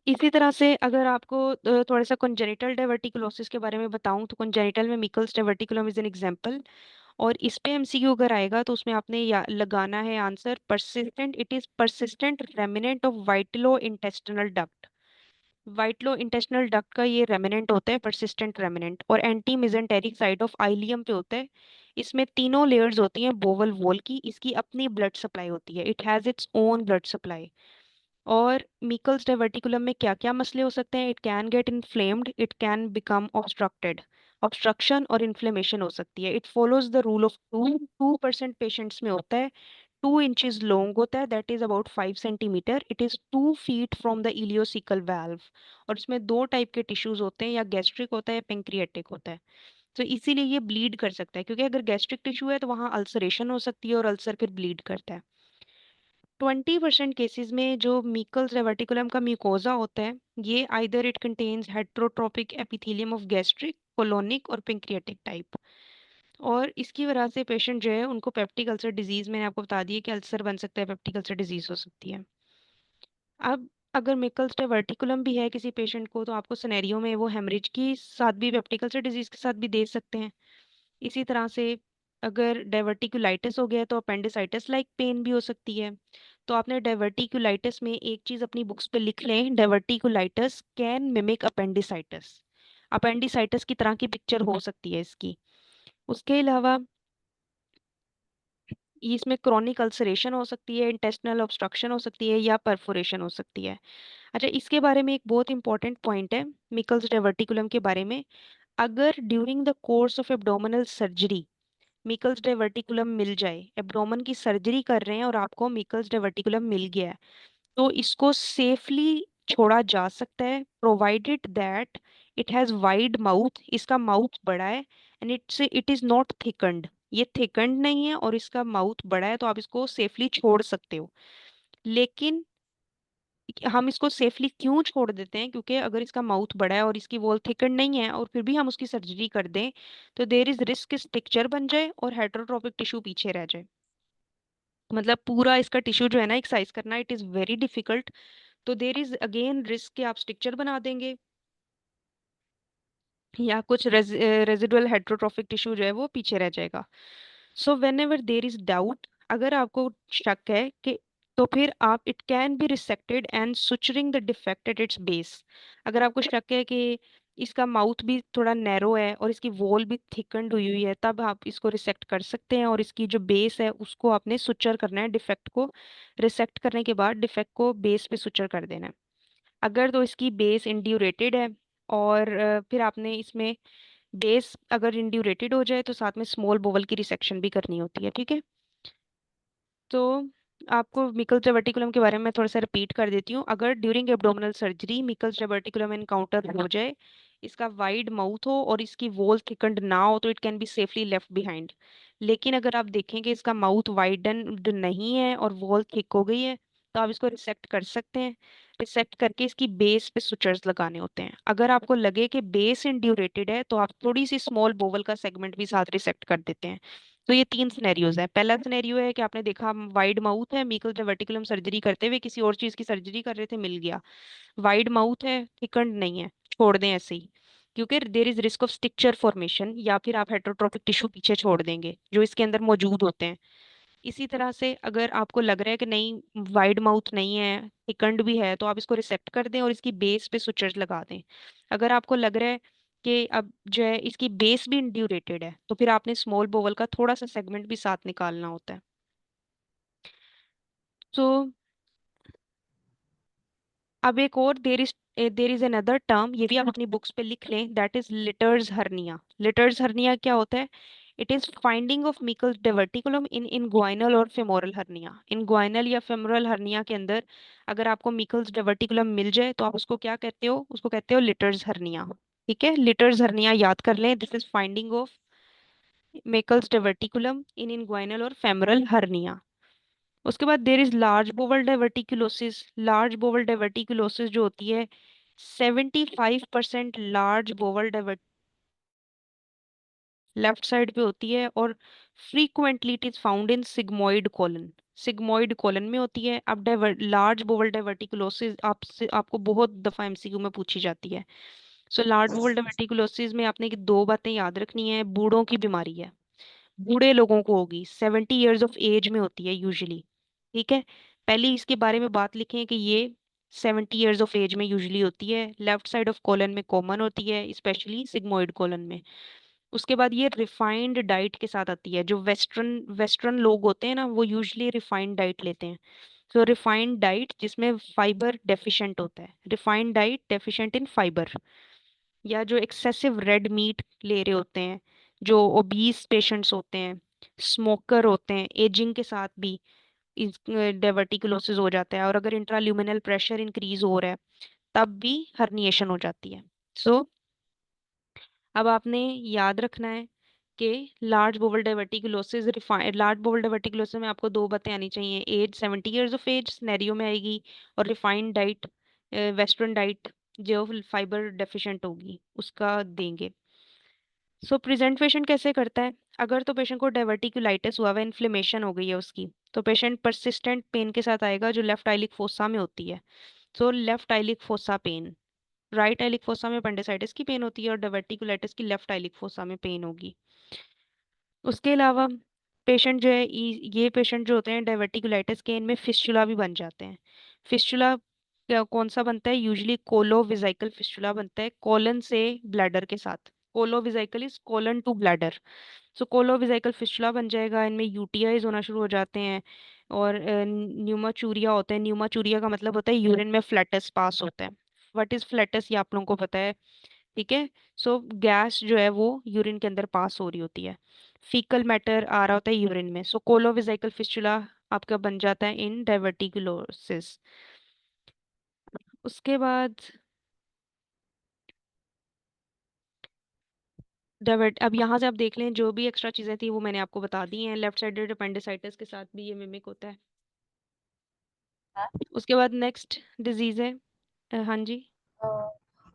इसी तरह से अगर आपको थोड़ा सा कंजेनिटल डाइवर्टिकुलोसिस के बारे में बताऊं तो कंजेनिटल में मिकल्स डाइवर्टिकुलम इज एन एग्जांपल, और इस पे एमसीक्यू अगर आएगा तो उसमें आपने लगाना है answer persistent, it is persistent remnant of वाइटलो intestinal duct. वाइटलो intestinal duct का ये रेमिनेंट होता है परसिस्टेंट रेमिनेंट, और anti mesenteric side of ileum पे होता है। इसमें तीनों लेयर्स होती हैं बोवल वॉल की, इसकी अपनी ब्लड सप्लाई होती है, it has its own blood supply. और मिकल्स डाइवर्टिकुलम में क्या क्या मसले हो सकते हैं, it can get inflamed, it can become obstructed, obstruction और इन्फ्लेमेशन हो सकती है। It follows the rule of two, 2% patients में होता है, 2 इंचेस लॉन्ग होता है, that is about 5 centimetre, it is 2 feet from the ileocaecal valve, और इसमें दो टाइप के टिश्यूज होते हैं, या गैस्ट्रिक होता है या पेंक्रियाटिक होता है। तो इसीलिए ये ब्लीड कर सकता है, क्योंकि अगर गैस्ट्रिक टिश्यू है तो वहाँ अल्सरेशन हो सकती है और अल्सर फिर ब्लीड करता है। 20% केसेस में जो मीकल्स रेवर्टिकुलम का म्यूकोजा होता है ये either it contains heterotrophic epithelium of gastric, colonic और पेंक्रियाटिक टाइप, और इसकी वजह से पेशेंट जो है उनको पेप्टिक अल्सर डिजीज, मैंने आपको बता दिया कि अल्सर बन सकता है, पेप्टिक अल्सर डिजीज हो सकती है। अब अगर मिकल्स डाइवर्टिकुलम भी है किसी पेशेंट को तो आपको सिनेरियो में वो हेमरेज की साथ भी पेप्टिक अल्सर डिजीज के साथ भी दे सकते हैं। इसी तरह से अगर डाइवर्टिकुलाइटिस हो गया है तो अपेंडिसाइटिस लाइक पेन भी हो सकती है। तो आपने डाइवर्टिकुलाइटिस में एक चीज अपनी बुक्स पे लिख लें, diverticulitis can mimic appendicitis, appendicitis की तरह की पिक्चर हो सकती है इसकी। उसके अलावा इसमें क्रॉनिक अल्सरेशन हो सकती है, इंटेस्टिनल ऑब्स्ट्रक्शन हो सकती है, या परफोरेशन हो सकती है। अच्छा, इसके बारे में एक बहुत इंपॉर्टेंट पॉइंट है मिकल्स डाइवर्टिकुलम के बारे में, अगर during the course of abdominal surgery Meckel's diverticulum मिल जाए, एब्डोमेन की सर्जरी कर रहे हैं और आपको मिकल्स डाइवर्टिकुलम मिल गया है, तो इसको सेफली छोड़ा जा सकता है, provided that it has wide mouth, इसका माउथ बड़ा है, and it is not thickened, ये थिकंड नहीं है और इसका माउथ बड़ा है, तो आप इसको सेफली छोड़ सकते हो। लेकिन हम इसको सेफली क्यों छोड़ देते हैं, क्योंकि अगर इसका माउथ बड़ा है और इसकी वॉल थिकन नहीं है और फिर भी हम उसकी सर्जरी कर दें तो देर इज रिस्क स्ट्रक्चर बन जाए और हेटरोट्रोपिक टिश्यू पीछे रह जाए, मतलब पूरा इसका टिश्यू जो है ना एक्सरसाइज करना इट इज वेरी डिफिकल्ट, तो देर इज अगेन रिस्क कि आप स्ट्रक्चर बना देंगे या कुछ रेजिडुअल हेटरोट्रोफिक टिश्यू जो है वो पीछे रह जाएगा। So whenever there is doubt, अगर आपको शक है कि, तो फिर आप it can be resected and suturing the defect at its base. अगर आपको शक है कि इसका माउथ भी थोड़ा नैरो है और इसकी वॉल भी थिकन्ड हुई हुई है, तब आप इसको रिसेक्ट कर सकते हैं और इसकी जो बेस है उसको आपने सुचर करना है, डिफेक्ट को रिसेक्ट करने के बाद डिफेक्ट को बेस पे सुचर कर देना है। अगर तो इसकी बेस इंड्यूरेटेड है, और फिर आपने इसमें बेस अगर इंड्यूरेटेड हो जाए तो साथ में स्मॉल बोवल की रिसेक्शन भी करनी होती है, ठीक है। तो आपको मिकल्स डाइवर्टिकुलम के बारे में मैं थोड़ा सा रिपीट कर देती हूँ, अगर during abdominal surgery Meckel's diverticulum encounter हो जाए, इसका वाइड माउथ हो और इसकी वॉल थिकंड ना हो, तो it can be safely left behind. लेकिन अगर आप देखें कि इसका माउथ वाइडन नहीं है और वॉल थिक हो गई है, तो आप इसको रिसेक्ट कर सकते हैं। रिसेक्ट करके इसकी बेस पे सुचर्स लगाने होते हैं। अगर आपको लगे कि बेस इंड्यूरेटेड है तो आप थोड़ी सी स्मॉल बोवल का सेगमेंट भी साथ रिसेक्ट कर देते हैं। तो ये 3 सिनेरियोज है। पहला सिनेरियो है कि आपने देखा वाइड माउथ है, मीकल वर्टिकुलम सर्जरी करते हुए किसी और चीज की सर्जरी कर रहे थे, मिल गया, वाइड माउथ है, थिकंड नहीं है, छोड़ दें ऐसे ही, क्योंकि there is risk of stricture formation, या फिर आप हेटरोट्रोपिक टिश्यू पीछे छोड़ देंगे जो इसके अंदर मौजूद होते हैं। इसी तरह से अगर आपको लग रहा है कि नहीं वाइड माउथ नहीं है, थिकंड भी है, तो आप इसको रिसेक्ट कर दें और इसकी बेस पे सुचर्स लगा दें। अगर आपको लग रहा है कि अब जो है इसकी बेस भी इंड्यूरेटेड है, तो फिर आपने स्मॉल बोवल का थोड़ा सा सेगमेंट भी साथ निकालना होता है। तो अब एक और देर इज अनदर टर्म, ये भी आप अपनी बुक्स पे लिख लें, that is Littre's hernia. Littre's hernia क्या होता है? It is finding of Meckel's diverticulum in inguinal और फेमोरल हर्निया। इनग्वाइनल या फेमोरल हर्निया के अंदर अगर आपको मिकल्स diverticulum मिल जाए तो आप उसको क्या कहते हो? उसको कहते हो लिटर्स हर्निया। ठीक है, लिटर्स हर्निया याद कर लें, this is finding of Meckel's diverticulum in inguinal और फेमोरल हर्निया। उसके बाद there is large bowel diverticulosis. Large bowel diverticulosis जो होती है, 75% large bowel divert left side पे होती है, और frequently it is found in sigmoid colon. Sigmoid colon में होती है। अब लार्ज बोवल डाइवर्टिकुलोसिस आपसे आपको बहुत दफा एमसीक्यू में पूछी जाती है। सो लार्ज बोवल डाइवर्टिकुलोसिस में आपने दो बातें याद रखनी है। बूढ़ों की बीमारी है, बूढ़े लोगों को होगी, 70 years ऑफ एज में होती है यूजुअली। ठीक है, पहले इसके बारे में बात लिखें कि ये 70 years ऑफ एज में यूजुअली होती है, लेफ्ट साइड ऑफ कॉलन में कॉमन होती है, स्पेशली सिग्मोइड कॉलन में। उसके बाद ये रिफाइंड डाइट के साथ आती है। जो वेस्टर्न वेस्टर्न लोग होते हैं ना, वो यूजुअली रिफाइंड डाइट लेते हैं। तो रिफाइंड डाइट जिसमें फाइबर डेफिशिएंट होता है, refined diet deficient in fibre, या जो एक्सेसिव रेड मीट ले रहे होते हैं, जो ओबीस पेशेंट्स होते हैं, स्मोकर होते हैं, एजिंग के साथ भी इस डाइवर्टिकुलोसिस हो जाता है, और अगर इंट्राल्यूमिनल प्रेशर इंक्रीज हो रहा है तब भी हर्निएशन हो जाती है। सो अब आपने याद रखना है कि large bowel diverticulosis, large bowel diverticulosis में आपको दो बातें आनी चाहिए। Age 70 years of age scenario में आएगी, और रिफाइंड डाइट, वेस्टर्न डाइट जो फाइबर डेफिशिएंट होगी उसका देंगे। सो प्रेजेंट पेशेंट कैसे करता है? अगर तो पेशेंट को डाइवर्टिकुलाइटिस हुआ हुआ, इन्फ्लेमेशन हो गई है उसकी, तो पेशेंट परसिस्टेंट पेन के साथ आएगा जो लेफ्ट आइलिक फोसा में होती है। So left iliac fossa pain, right iliac fossa में पेंडिसाइटिस की पेन होती है, और डाइवर्टिकुलाइटिस की लेफ्ट आइलिक फोसा में पेन होगी। उसके अलावा पेशेंट जो है, ये पेशेंट जो होते हैं डाइवर्टिकुलाइटिस के, इनमें फिस्चुला भी बन जाते हैं। फिस्चुला कौन सा बनता है? यूजुअली कोलोविजाइकल फिस्चुला बनता है कॉलन से ब्लैडर के साथ। Colovesical is colon to bladder. So colovesical fistula बन जाएगा, इनमें यूटीआईज होना शुरू हो जाते हैं, और न्यूमाचूरिया होते हैं। न्यूमाचूरिया का मतलब होता है यूरिन में फ्लैटस पास होता है। व्हाट इज फ्लैटस, ये आप लोगों को पता है। ठीक है, सो गैस जो है वो यूरिन के अंदर पास हो रही होती है, फीकल मैटर आ रहा होता है यूरिन में। सो कोलोविजाइकल फिस्टुला आपका बन जाता है इन डाइवर्टिकुलोसिस। उसके बाद डाइवर्ट, अब यहाँ से आप देख लें, जो भी एक्स्ट्रा चीज़ें थी वो मैंने आपको बता दी हैं। लेफ्ट साइडेड अपेंडिसाइटिस के साथ भी ये मिमिक होता है। हाँ, उसके बाद नेक्स्ट डिजीज है, हाँ जी। अ,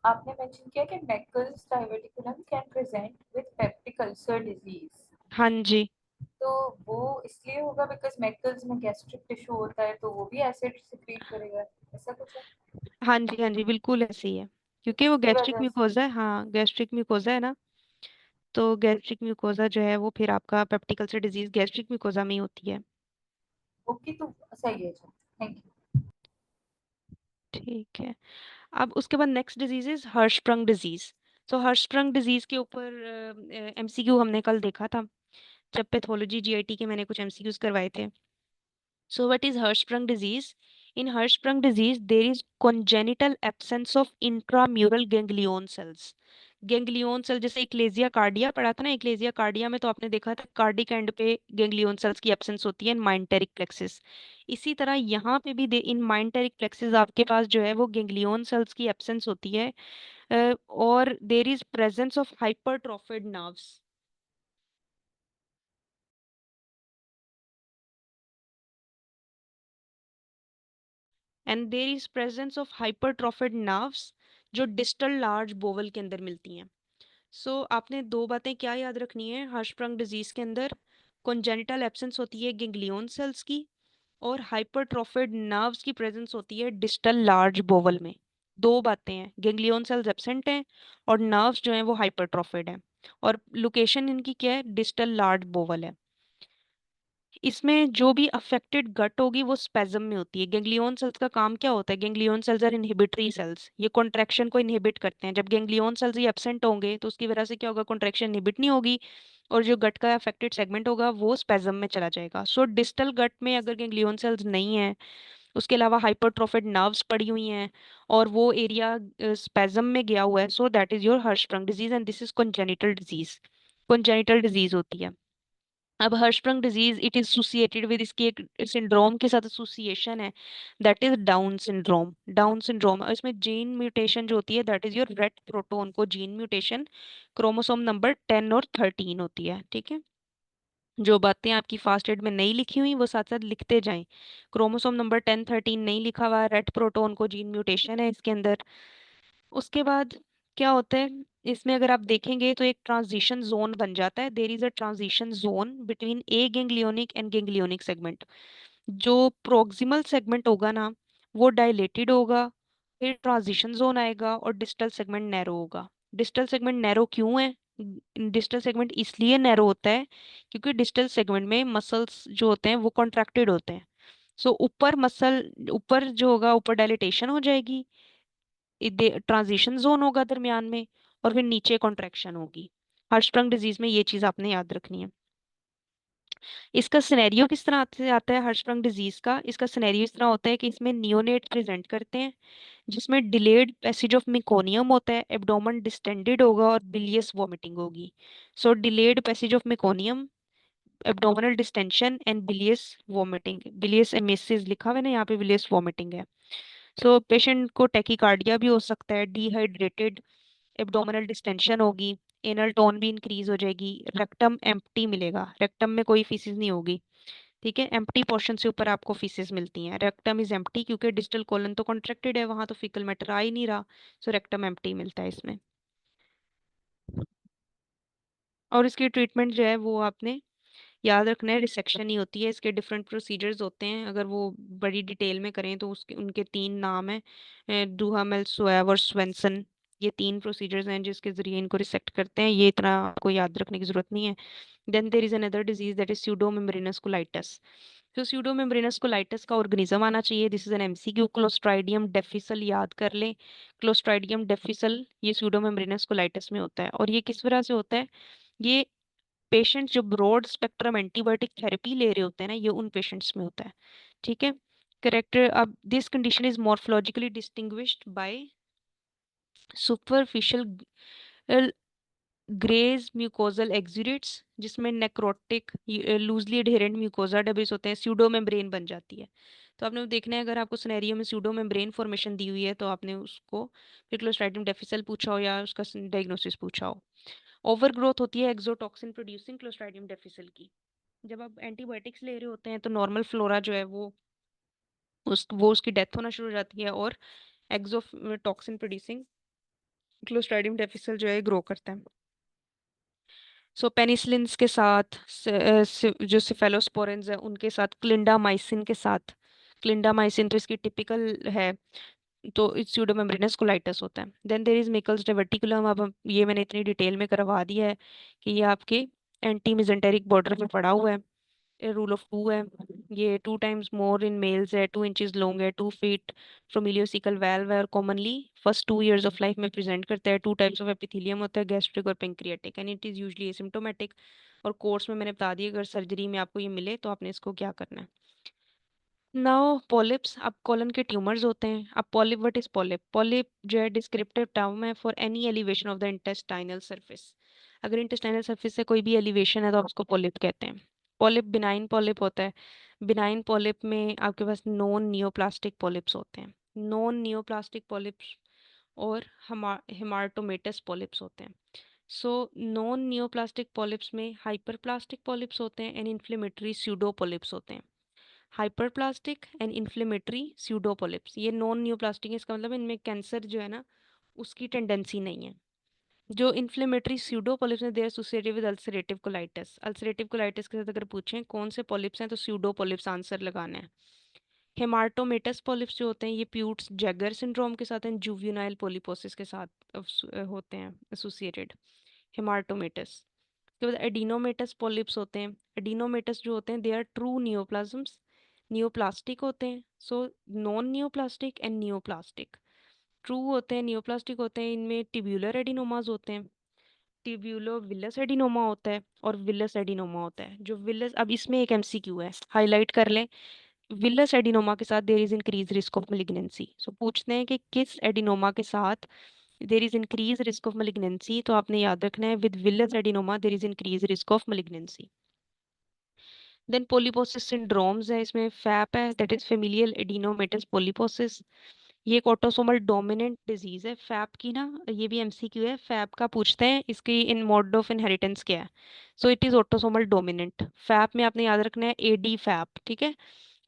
आपने मेंशन किया कि Meckel's diverticulum can present with peptic ulcer disease. हाँ जी, तो वो इसलिए होगा बिकॉज मैकल्स में गैस्ट्रिक टिश्यू होता है तो वो भी एसिड सिक्रीट करेगा, ऐसा कुछ है? हाँ जी, हाँ जी, बिल्कुल ऐसे ही है, तो क्योंकि वो इसकी गैस्ट्रिक वजह से म्यूकोजा है। हाँ, गैस्ट्रिक म्यूकोजा है ना, तो गैस्ट्रिक म्यूकोजा जो है वो फिर आपका peptic ulcer disease gastric mucosa में ही होती है। ओके, तो सही है। Thank you. ठीक है, अब उसके बाद नेक्स्ट डिजीज इज हर्शस्प्रंग डिजीज। तो हर्शस्प्रंग डिजीज के ऊपर एमसीक्यू हमने कल देखा था, जब पैथोलॉजी जीआईटी के मैंने कुछ एमसीक्यूज करवाए थे। So what is Hirschsprung disease? In Hirschsprung disease, there is congenital absence of intramural ganglion cells. Ganglion cell, जैसे इक्लेजिया कार्डिया पढ़ा था ना, इक्लेजिया कार्डिया में तो आपने देखा था कार्डिक एंड पे गैंग्लियन सेल्स की एब्सेंस होती है इन माइंटेरिक प्लेक्सिस। इसी तरह यहाँ पे भी इन माइंटेरिक प्लेक्सिस आपके पास जो है वो गैंग्लियन सेल्स की एब्सेंस होती है, और there is presence of hypertrophied nerves. And there is presence of hypertrophied nerves जो डिस्टल लार्ज बोवल के अंदर मिलती हैं। सो आपने दो बातें क्या याद रखनी है हर्शस्प्रंग डिजीज के अंदर? कॉन्जेनिटल एब्सेंस होती है गैंग्लियन सेल्स की, और हाइपरट्रोफिड नर्व्स की प्रेजेंस होती है डिस्टल लार्ज बोवल में। दो बातें हैं, गैंग्लियन सेल्स एब्सेंट हैं और नर्व्स जो हैं वो हाइपरट्रोफिड हैं, और लोकेशन इनकी क्या है? डिस्टल लार्ज बोवल है। इसमें जो भी अफेक्टेड गट होगी वो स्पेजम में होती है। गैंग्लियन सेल्स का काम क्या होता है? Ganglion cells are inhibitory cells, ये कॉन्ट्रैक्शन को इनहिबिट करते हैं। जब गैंग्लियन सेल्स ये एब्सेंट होंगे तो उसकी वजह से क्या होगा? कॉन्ट्रैक्शन इनहिबिट नहीं होगी, और जो गट का अफेक्टेड सेगमेंट होगा वो स्पेजम में चला जाएगा। सो डिस्टल गट में अगर गैंग्लियन सेल्स नहीं है, उसके अलावा हाइपरट्रोफिड नर्व्स पड़ी हुई हैं और वो एरिया स्पेजम में गया हुआ है, so that is your Hirschsprung disease and this is congenital disease. Congenital disease होती है। अब Hirschsprung disease it is associated with, इसकी एक सिंड्रोम के साथ एसोसिएशन है, that is Down syndrome. Down syndrome इसमें जीन म्यूटेशन जो होती है that is your RET proto को जीन म्यूटेशन क्रोमोसोम नंबर 10 और 13 होती है। ठीक है, जो बातें आपकी फास्ट एड में नहीं लिखी हुई वो साथ साथ लिखते जाएं। क्रोमोसोम नंबर 10 13 नहीं लिखा हुआ, रेट प्रोटोन को जीन म्यूटेशन है इसके अंदर। उसके बाद क्या होता है, इसमें अगर आप देखेंगे तो एक ट्रांजिशन जोन बन जाता है। There is a transition zone between aganglionic and ganglionic segment. जो प्रोक्सिमल सेगमेंट होगा ना वो डायलेटेड होगा, फिर ट्रांजिशन जोन आएगा और डिस्टल सेगमेंट नैरो होगा। डिस्टल सेगमेंट नैरो क्यों है? डिस्टल सेगमेंट इसलिए नैरो होता है क्योंकि डिस्टल सेगमेंट में मसल्स जो होते हैं वो कॉन्ट्रैक्टेड होते हैं। सो ऊपर मसल, ऊपर जो होगा ऊपर डायलिटेशन हो जाएगी, ट्रांजिशन जोन होगा दरमियान में, और फिर नीचे कॉन्ट्रैक्शन होगी। हर्शस्प्रंग डिजीज में ये चीज आपने याद रखनी है। इसका सिनेरियो किस तरह से आता है हर्शस्प्रंग डिजीज का? इसका सिनेरियो इस तरह होता है कि इसमें नियोनेट प्रेजेंट करते हैं जिसमें डिलेड पैसेज ऑफ मेकोनियम होता है, एब्डोमेन डिस्टेंडेड होगा और बिलियस वॉमिटिंग होगी। So delayed passage of meconium, abdominal distension and bilious vomiting. Bilious emesis लिखा हुआ है ना यहाँ पे, बिलियस वॉमिटिंग है। सो पेशेंट को टेकिकार्डिया भी हो सकता है, डिहाइड्रेटेड, एब्डोमिनल डिस्टेंशन होगी, एनल टोन भी इंक्रीज हो जाएगी, रेक्टम एम्प्टी मिलेगा, रेक्टम में कोई फीसिस नहीं होगी। ठीक है, एम्प्टी पोर्शन से ऊपर आपको फीसेस मिलती हैं। रेक्टम इज एम्प्टी क्योंकि डिस्टल कोलन तो कॉन्ट्रैक्टेड है, वहां तो फीकल मैटर आ ही नहीं रहा, सो रेक्टम एम्प्टी मिलता है इसमें। और इसकी ट्रीटमेंट जो है वो आपने याद रखना है, रिसेक्शन ही होती है। इसके डिफरेंट प्रोसीजर्स होते हैं, अगर वो बड़ी डिटेल में करें तो उसके उनके 3 नाम हैं, डुहामेल, सोएब और स्वेंसन। ये 3 प्रोसीजर्स हैं जिसके जरिए इनको रिसेक्ट करते हैं, ये इतना आपको याद रखने की जरूरत नहीं है। Then there is another disease that is pseudomembranous colitis. तो स्यूडोमेम्ब्रेनस कोलाइटिस का ऑर्गेनिज्म आना चाहिए, this is an MCQ. Clostridium difficile याद कर लें, क्लोस्ट्राइडियम डेफिसल ये स्यूडोमेम्ब्रेनस कोलाइटिस में होता है। और ये किस वजह से होता है? ये पेशेंट्स जो ब्रॉड स्पेक्ट्रम एंटीबायोटिक थेरेपी ले रहे होते हैं ना, ये उन पेशेंट्स में होता है। ठीक है, करेक्टर। अब this condition is morphologically distinguished by superficial grey mucosal exudates, जिसमें necrotic loosely adherent mucosa debris होते हैं, स्यूडो मेम्ब्रेन बन जाती है। तो आपने वो देखना है, अगर आपको सिनेरियो में स्यूडो मेम्ब्रेन फॉर्मेशन दी हुई है तो आपने उसको फिर क्लोस्ट्राइडियम डेफिसल पूछा हो या उसका डायग्नोसिस पूछा हो। ओवर ग्रोथ होती है एक्सोटॉक्सिन प्रोड्यूसिंग क्लोस्ट्राइडियम डेफिसल की। जब आप एंटीबायोटिक्स ले रहे होते हैं तो नॉर्मल फ्लोरा जो है वो उसकी डेथ होना शुरू हो जाती है और एक्सोटॉक्सिन प्रोड्यूसिंग क्लोस्ट्राइडियम डेफिसल जो है ग्रो करता है। सो पेनिसिलिन्स के साथ जो सिफेलोस्पोरेंस है उनके साथ, क्लिंडामाइसिन के साथ, क्लिंडामाइसिन तो इसकी टिपिकल है, तो इट्स स्यूडोमेम्ब्रेनस कोलाइटिस होता है। Then there is Meckel's diverticulum. अब ये मैंने इतनी डिटेल में करवा दिया है कि ये आपके एंटी मिजेंटेरिक बॉर्डर पे पड़ा हुआ है, रूल ऑफ 2 है। ये 2 टाइम्स मोर इन मेल्स है, 2 इंचेस लॉन्ग है, 2 फीट फ्रॉम इलियोसिकल वाल्व है, और commonly first 2 years of life में प्रेजेंट करता है। 2 टाइप्स ऑफ एपिथेलियम होता है, गैस्ट्रिक और pancreatic, and it is usually asymptomatic. और कोर्स में मैंने बता दिया, अगर सर्जरी में आपको ये मिले तो आपने इसको क्या करना है। नाउ पॉलिप्स, अब कॉलन के ट्यूमर्स होते हैं। अब polyp, what is polyp? Polyp जो है डिस्क्रिप्टिव टर्म है for any elevation of the intestinal surface. अगर इंटेस्टाइनल सरफेस से कोई भी एलिवेशन है तो आप उसको पॉलिप कहते हैं। पॉलिप बिनाइन पॉलिप होता है। बिनाइन पॉलिप में आपके पास नॉन नियोप्लास्टिक पॉलिप्स होते हैं, नॉन नियोप्लास्टिक पॉलिप्स और हेमाटोमेटस पॉलिप्स होते हैं। सो नॉन नियोप्लास्टिक पॉलिप्स में हाइपरप्लास्टिक पॉलिप्स होते हैं एंड इन्फ्लेमेटरी स्यूडो पॉलिप्स होते हैं। हाइपरप्लास्टिक एंड इन्फ्लेमेटरी स्यूडोपोलिप्स ये नॉन न्यूप्लास्टिक है, इसका मतलब इनमें कैंसर जो है ना उसकी टेंडेंसी नहीं है। जो इन्फ्लेमेटरी स्यूडोपोलिप्स हैं they are associated with ulcerative colitis. Ulcerative colitis के साथ अगर पूछें कौन से पॉलिप्स हैं तो स्यूडोपोलिप्स आंसर लगाना है। हेमाटोमेटस पॉलिप्स जो होते हैं ये प्यूट्स जैगर सिंड्रोम के साथ एंड जुवेनाइल पोलिपोसिस के साथ होते हैं एसोसिएटेड, हेमाटोमेटस। उसके बाद एडिनोमेटस पॉलिप्स होते हैं। एडिनोमेटस जो होते हैं they are true neoplasms, neoplastic होते हैं। So non neoplastic and neoplastic. True होते हैं, नियोप्लास्टिक होते हैं, इनमें टिब्यूलर एडिनोमास होते हैं, टिब्यूलो विलस एडिनोमा होता है और विलस एडिनोमा होता है। जो विलस, अब इसमें एक एमसीक्यू है, हाईलाइट कर लें। विलस एडिनोमा के साथ there is increase risk of malignancy. So पूछते हैं कि किस एडिनोमा के साथ there is increase risk of malignancy, तो आपने याद रखना है with villous adenoma there is increase risk of malignancy. Then polyposis syndromes है, इसमें फैप है, that is familial adenomatous polyposis. ये एक ऑटोसोमल डोमिनेंट डिजीज है फैप की ना, ये भी एमसीक्यू है। फैप का पूछते हैं इसकी इन मोड ऑफ इनहेरिटेंस क्या है। So it is autosomal dominant. Fap में आपने याद रखना है एडी फैप, ठीक है,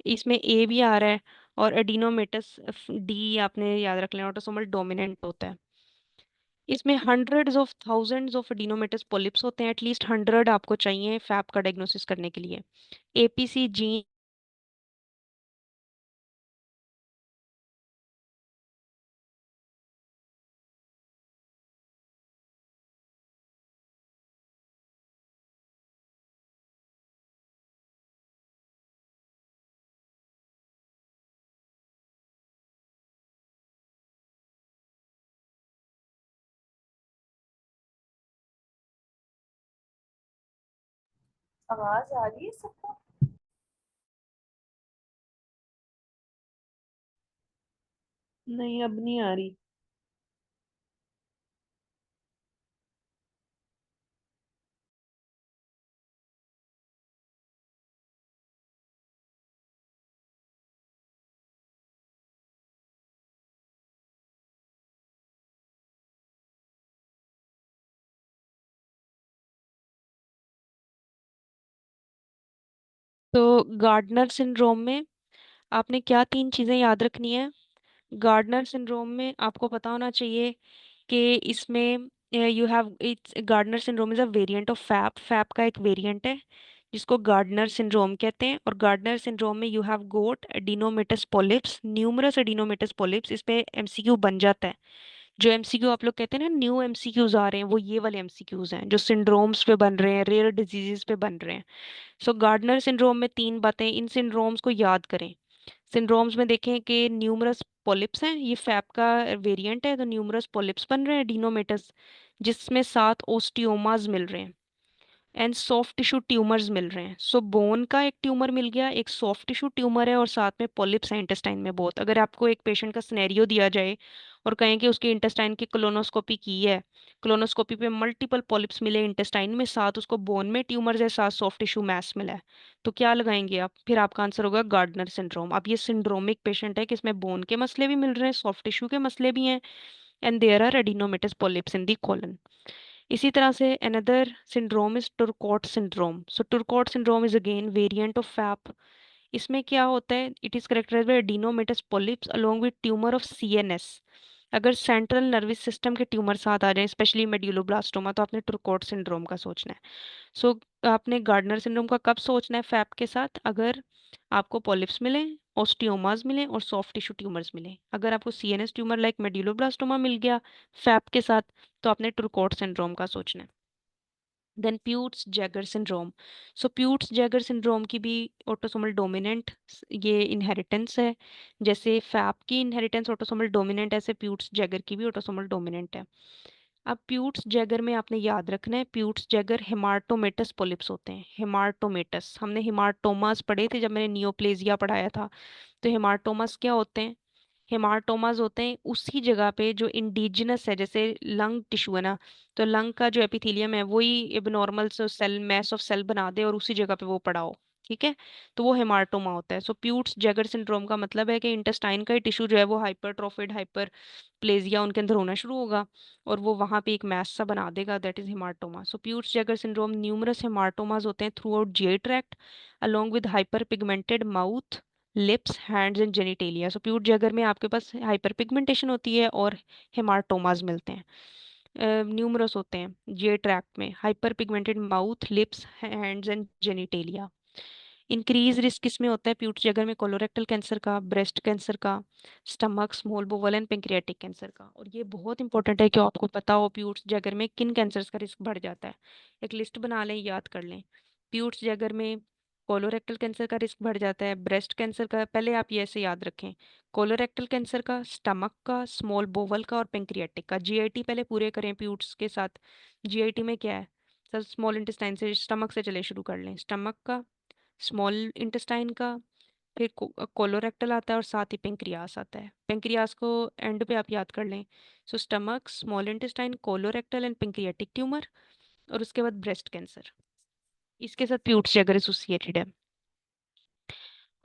इसमें ए भी आ रहा है। और एडिनोमेटस डी आपने याद रख लेना, ऑटोसोमल डोमिनेंट होता है। इसमें hundreds of thousands of adenomatous polyps होते हैं, एटलीस्ट 100 आपको चाहिए फैप का डायग्नोसिस करने के लिए। एपीसी जीन आवाज आ रही है सबको? नहीं, अब नहीं आ रही। तो गार्डनर सिंड्रोम में आपने क्या 3 चीजें याद रखनी है। गार्डनर सिंड्रोम में आपको पता होना चाहिए कि इसमें you have its Gardner syndrome is a variant of FAP. FAP का एक वेरिएंट है जिसको गार्डनर सिंड्रोम कहते हैं। और गार्डनर सिंड्रोम में you have got adenomatous polyps, numerous adenomatous polyps. इस पे एमसीक्यू बन जाता है। जो एमसीक्यू आप लोग कहते हैं ना न्यू एमसीक्यूज आ रहे हैं, वो ये वाले एमसीक्यूज हैं जो सिंड्रोम्स पे बन रहे हैं, रेयर डिजीजेस पे बन रहे हैं। सो गार्डनर सिंड्रोम में 3 बातें, इन सिंड्रोम्स को याद करें। सिंड्रोम्स में देखें कि न्यूमरस पॉलिप्स हैं, ये फैप का वेरिएंट है, तो न्यूमरस पॉलिप्स बन रहे हैं एडिनोमेटस, जिसमें 7 ओस्टियोमास मिल रहे हैं एंड सॉफ्ट टिश्यू ट्यूमर्स मिल रहे हैं। सो बोन का एक ट्यूमर मिल गया, एक सॉफ्ट टिश्यू ट्यूमर है, और साथ में पॉलिप्स हैं इंटेस्टाइन में बहुत। अगर आपको एक पेशेंट का सिनेरियो दिया जाए और कहें कि उसके इंटेस्टाइन की कोलोनोस्कोपी की है, कोलोनोस्कोपी पे मल्टीपल पॉलिप्स मिले इंटेस्टाइन में, साथ उसको बोन में ट्यूमर्स है, साथ सॉफ्ट टिश्यू मैस मिला है, तो क्या लगाएंगे आप? फिर आपका आंसर होगा गार्डनर सिंड्रोम। अब ये सिंड्रोमिक पेशेंट है कि इसमें बोन के मसले भी मिल रहे हैं, सॉफ्ट टिश्यू के मसले भी हैं, and there are adenomatous polyps in the colon. इसी तरह से another syndrome is Turcot syndrome. So Turcot syndrome is again variant of FAP. इसमें क्या होता है? It is characterized by adenomatous polyps along with tumor of CNS. अगर central nervous system के tumour साथ आ जाए, स्पेशली मेड्यूलोब्लास्टोमा, तो आपने टुरकोट सिंड्रोम का सोचना है। सो आपने गार्डनर सिंड्रोम का कब सोचना है फैप के साथ? अगर आपको पॉलिप्स मिले, ओस्टियोमास मिले और सॉफ्ट टिश्यू ट्यूमर्स मिले। अगर आपको सीएनएस ट्यूमर लाइक मेड्यूलोब्लास्टोमा मिल गया फैप के साथ, तो आपने टुरकोट सिंड्रोम का सोचना है। देन प्यूट्स जैगर सिंड्रोम। सो प्यूट्स जैगर सिंड्रोम की भी ऑटोसोमल डोमिनेंट ये इनहेरिटेंस है। जैसे फैप की इनहेरिटेंस ऑटोसोमल डोमिनेंट, ऐसे प्यूट्स जैगर की भी ऑटोसोमल डोमिनेंट है। अब प्यूट्स जैगर में आपने याद रखना है, प्यूट्स जैगर हेमाटोमेटस पॉलिप्स होते हैं। हेमाटोमेटस, हमने हेमाटोमास पढ़े थे जब मैंने नियोप्लेजिया पढ़ाया था। तो हेमाटोमास क्या होते हैं? हेमाटोमास होते हैं उसी जगह पे जो इंडिजिनस है, जैसे लंग टिश्यू है ना, तो लंग का जो एपिथेलियम है वही abnormal cell, mass of cell बना दे और उसी जगह पे वो पड़ा हो, ठीक है, तो वो हेमाटोमा होता है। सो प्यूट्स जैगर सिंड्रोम का मतलब है कि इंटेस्टाइन का टिश्यू जो है वो हाइपरट्रोफिड, हाइपरप्लेजिया उनके अंदर होना शुरू होगा और वो वहां पे एक मैस सा बना देगा, that is haematoma. So Peutz जैगर सिंड्रोम, न्यूमरस हेमाटोमास होते हैं throughout GI tract along with hyperpigmented mouth, lips, hands and genitalia. So Peutz जैगर में आपके पास हाइपर पिगमेंटेशन होती है और हेमाटोमास मिलते हैं, न्यूमरस होते हैं जीआई ट्रैक्ट में, hyper pigmented mouth, lips, hands and genitalia. Increase risk किसमें होता है प्यूट जगर में? कोलोरेक्टल कैंसर का, ब्रेस्ट कैंसर का, stomach, small bowel and pancreatic cancer का। और ये बहुत इंपॉर्टेंट है कि आपको पता हो प्यूट्स जगर में किन कैंसर्स का रिस्क बढ़ जाता है। एक लिस्ट बना लें, याद कर लें। प्यूट्स जगर में कोलोरेक्टल कैंसर का रिस्क बढ़ जाता है, ब्रेस्ट कैंसर का, पहले आप ये ऐसे याद रखें, कोलोरेक्टल कैंसर का, स्टमक का, स्मॉल बोवल का और पेंक्रियाटिक का। जीआईटी पहले पूरे करें प्यूट्स के साथ। जीआईटी में क्या है? सर स्मॉल इंटेस्टाइन से, स्टमक से चले शुरू कर लें। स्टमक का, स्मॉल इंटेस्टाइन का, फिर कोलोरेक्टल आता है और साथ ही पेंक्रियास आता है। पेंक्रियास को एंड पे आप याद कर लें। So stomach, small intestine, colorectal and pancreatic tumour, और उसके बाद ब्रेस्ट कैंसर। इसके साथ प्यूट्स जैगर एसोसिएटेड है।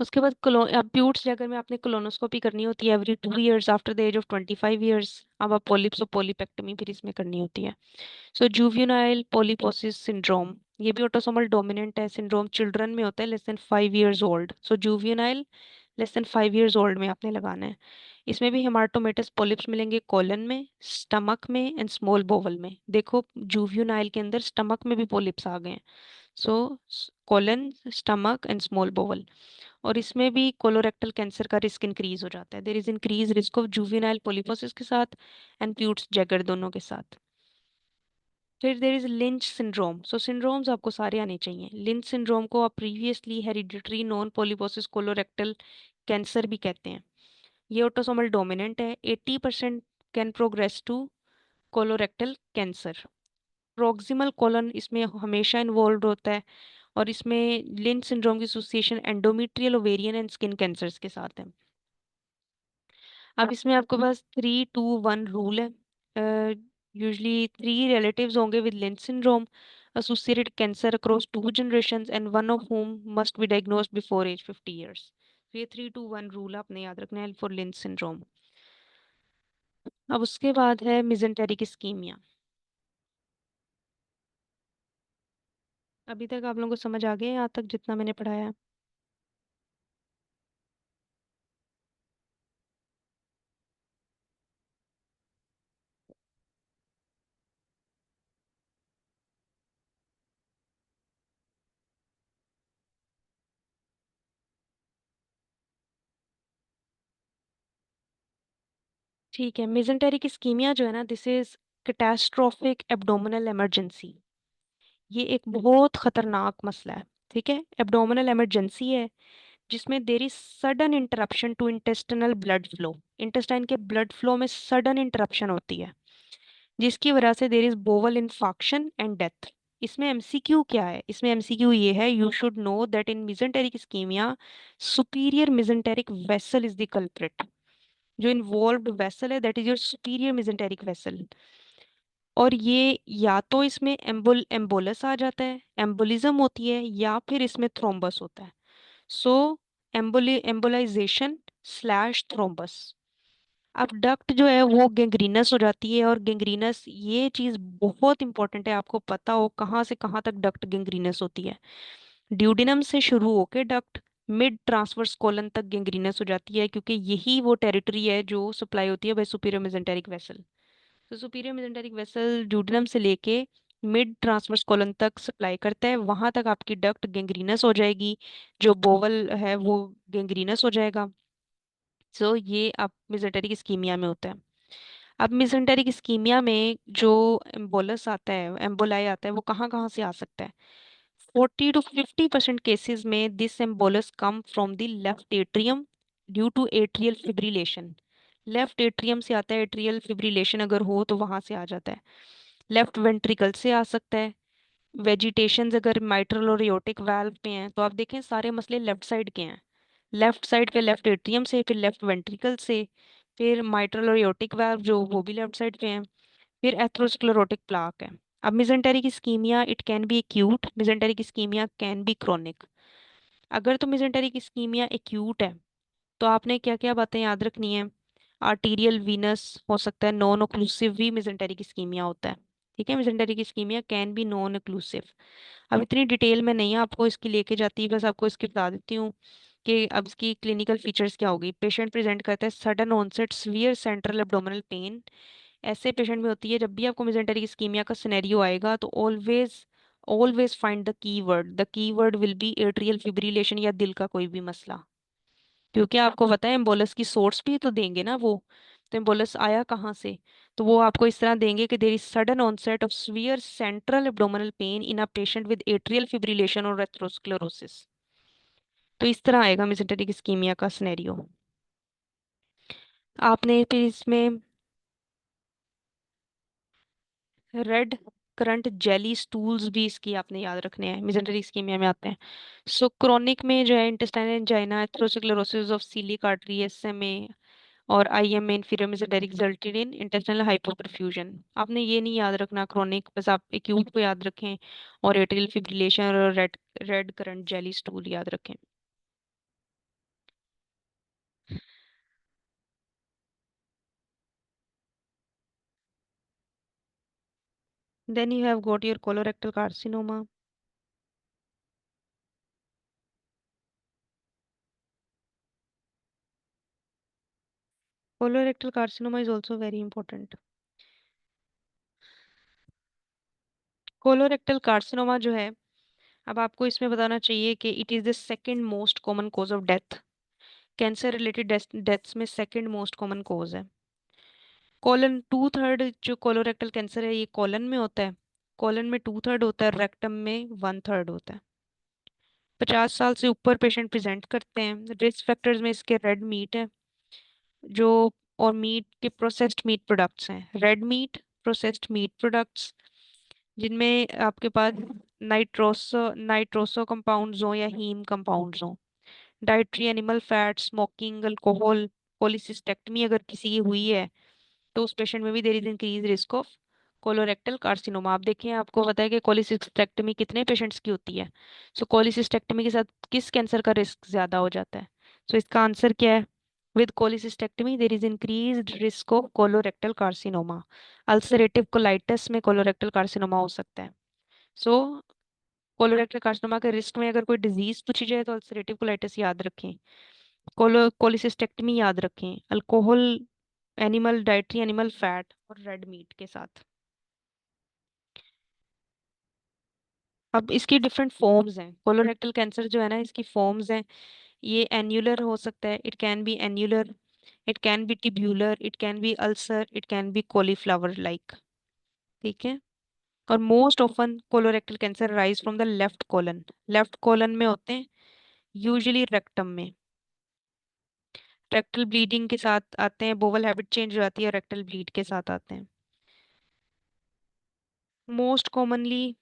उसके बाद अब प्यूट्स जैगर में आपने कोलोनोस्कोपी करनी होती है every 2 years after the age of 25 years। अब आप पॉलिप्स और पॉलीपेक्टमी फिर इसमें करनी होती है। सो जुवेनाइल पॉलीपोसिस सिंड्रोम, ये भी ऑटोसोमल डोमिनेंट है सिंड्रोम, चिल्ड्रन में होता है less than 5 years old। सो juvenile less than 5 years old में आपने लगाना है। इसमें भी हेमाटोमेटस पॉलिप्स मिलेंगे कोलन में, स्टमक में एंड स्मॉल बोवल में। देखो जुवेनाइल के अंदर स्टमक में भी पॉलिप्स आ गए हैं। So colon, stomach and small bowel. और इसमें भी कोलोरेक्टल कैंसर का रिस्क इंक्रीज हो जाता है। There is increase risk of juvenile polyposis के साथ एंड प्यूट्स जैगर दोनों के साथ। फिर there is Lynch syndrome. So syndromes आपको सारे आने चाहिए। लिंच सिंड्रोम को आप previously hereditary non polyposis colorectal cancer भी कहते हैं। ये ऑटोसोमल डोमिनेंट है। 80% can progress to colorectal cancer. Proximal colon इसमें हमेशा इन्वॉल्व होता है। और इसमें लिंच सिंड्रोम की association endometrial, ovarian and skin cancers के साथ है। अब इसमें आपके पास 3-2-1 रूल है। यूजली 3 रिलेटिव्स होंगे with lynch syndrome associated cancer across 2 generations and one of whom must be diagnosed before age 50 years। तो ये 3-2-1 रूल आपने याद रखना है फॉर लिंच सिंड्रोम। अब उसके बाद है मिजेंटेरिक इस्कीमिया। अभी तक आप लोगों को समझ आ गया यहाँ तक जितना मैंने पढ़ाया है? ठीक है। मिजेंटेरिक इस्कीमिया जो है ना, this is catastrophic abdominal emergency. ये एक बहुत खतरनाक मसला है। ठीक है, एब्डोमिनल इमरजेंसी है जिसमें there is sudden interruption to intestinal blood flow. Intestine के ब्लड फ्लो में सडन इंटरप्शन होती है जिसकी वजह से there is bowel infarction and death. इसमें एमसीक्यू क्या है? इसमें एमसीक्यू ये है, you should know that in mesenteric ischaemia superior mesenteric vessel is the culprit. जो इन्वॉल्व्ड वेसल है that is your superior mesenteric vessel. और ये या तो इसमें एम्बोलस आ जाता है, एम्बोलिज्म होती है, या फिर इसमें थ्रोम्बस होता है। सो एम्बोलाइजेशन स्लैश थ्रोम्बस। अब डक्ट जो है वो गेंग्रीनस हो जाती है। और गेंग्रीनस, ये चीज़ बहुत इंपॉर्टेंट है, आपको पता हो कहाँ से कहाँ तक डक्ट गेंग्रीनस होती है। ड्यूडिनम से शुरू होके डक्ट मिड ट्रांसवर्स कोलन तक गेंग्रीनस हो जाती है, क्योंकि यही वो टेरिटरी है जो सप्लाई होती है बाय सुपीरियर मेसेंटेरिक वेसल। तो सुपीरियर मेसेंटेरिक वेसल ड्यूडिनम से लेके मिड ट्रांसवर्स कॉलन तक सप्लाई करता है। वहां तक आपकी डक्ट गेंग्रीनस हो जाएगी, जो बोवल है वो गेंग्रीनस हो जाएगा। सो ये आप मेसेंटेरिक इस्कीमिया में होता है। अब मेसेंटेरिक इस्कीमिया में जो एम्बोलस आता है, एम्बोलाई आता है, वो कहाँ कहाँ से आ सकता है? 40 to 50% केसेस में this embolus come from the left atrium due to atrial fibrillation. Left atrium से आता है, एट्रियल फिब्रिलेशन अगर हो तो वहां से आ जाता है। लेफ्ट वेंट्रिकल से आ सकता है। वेजिटेशन अगर माइट्रल और एयोटिक वाल्व पे हैं तो आप देखें सारे मसले लेफ्ट साइड के हैं। लेफ्ट साइड पे लेफ्ट एट्रियम से, फिर लेफ्ट वेंट्रिकल से, फिर माइट्रल और एयोटिक वाल्व जो वो भी लेफ्ट साइड पे हैं, फिर एथेरोस्क्लेरोटिक प्लाक है। अब mesenteric ischaemia it can be acute, mesenteric ischaemia can be chronic. अगर तो मिजेंटेरिक इस्कीमिया एक्यूट है तो आपने क्या क्या बातें याद रखनी है? आर्टीरियल वीनस हो सकता है, नॉन ओक्लूसिव भी मिजेंटेरिक इस्कीमिया होता है। ठीक है, mesenteric ischaemia can be non occlusive. अब इतनी डिटेल में नहीं आपको इसकी लेके जाती, बस आपको इसकी बता देती हूँ कि अब इसकी क्लिनिकल फीचर्स क्या होगी। पेशेंट प्रेजेंट करता है sudden onset severe central abdominal pain. ऐसे पेशेंट में होती है। जब भी आपको मेसेंटेरिक इस्कीमिया का सिनेरियो आएगा तो always always find the keyword will be atrial fibrillation या दिल का कोई भी मसला। क्योंकि आपको पता है एम्बोलस की सोर्स भी तो देंगे ना वो, तो एम्बोलस आया कहाँ से? तो वो आपको इस तरह देंगे कि there is sudden onset of severe central abdominal pain in a patient with atrial fibrillation और एथेरोस्क्लेरोसिस। तो इस तरह आएगा मेसेंटेरिक इस्कीमिया का सिनेरियो। आपने फिर इसमें रेड करंट जेली स्टूल्स भी इसकी आपने याद रखने हैं, मिजेंटरी इस्कीमिया में आते हैं। सो क्रोनिक में जो है intestinal angina, atherosclerosis of coeliac artery, SMA और IM inferior mesenteric resulted in intestinal hypoperfusion. आपने ये नहीं याद रखना क्रोनिक, बस आप एक्यूट को याद रखें और एट्रियल फिब्रिलेशन और red red currant jelly stool याद रखें। Then you have got your colorectal carcinoma. Colorectal carcinoma is also very important. Colorectal carcinoma जो है, अब आपको इसमें बताना चाहिए कि it is the second most common cause of death. Cancer related deaths में सेकंड मोस्ट कॉमन कॉज है। कॉलन 2/3 जो कोलोरेक्टल कैंसर है ये कॉलन में होता है, कॉलन में 2/3 होता है, रेक्टम में 1/3 होता है। 50 साल से ऊपर पेशेंट प्रेजेंट करते हैं। रिस्क फैक्टर्स में इसके रेड मीट है जो, और मीट के प्रोसेस्ड मीट प्रोडक्ट्स हैं, red meat, processed meat products जिनमें आपके पास नाइट्रोसो कंपाउंड्स हो या हीम कंपाउंड्स हो, dietary animal fat, smoking, alcohol, cholecystectomy अगर किसी की हुई है तो उस पेशेंट में भी there is increase risk of colorectal carcinoma. आप देखें, आपको पता है कि कोलिसिस्टेक्टमी कितने पेशेंट्स की होती है। सो कोलिसिस्टेक्टमी के साथ किस कैंसर का रिस्क ज्यादा हो जाता है? सो इसका आंसर क्या है? With cholecystectomy there is increased risk of colorectal carcinoma. Ulcerative colitis में कोलोरेक्टल कार्सिनोमा हो सकता है। सो कोलोरेक्टल कार्सिनोमा के रिस्क में अगर कोई डिजीज पूछी जाए तो अल्सरेटिव कोलाइटिस याद रखें, कोलिसिस्टेक्टमी याद रखें, alcohol, animal dietary animal fat और रेड मीट के साथ। अब इसकी डिफरेंट फॉर्म्स हैं। कोलोरेक्टल कैंसर जो है ना, इसकी फॉर्म्स हैं। ये एन्युलर हो सकता है, it can B annular, it can B tubular, it can B ulcer, it can B cauliflower like. ठीक है। और most often colorectal cancer rise from the left colon, left colon में होते हैं, यूजुअली रेक्टम में। रेक्टल ब्लीडिंग के साथ आते हैं, बोवल हैबिट चेंज हो जाती है, रेक्टल ब्लीड के साथ आते हैं। मोस्ट कॉमनली,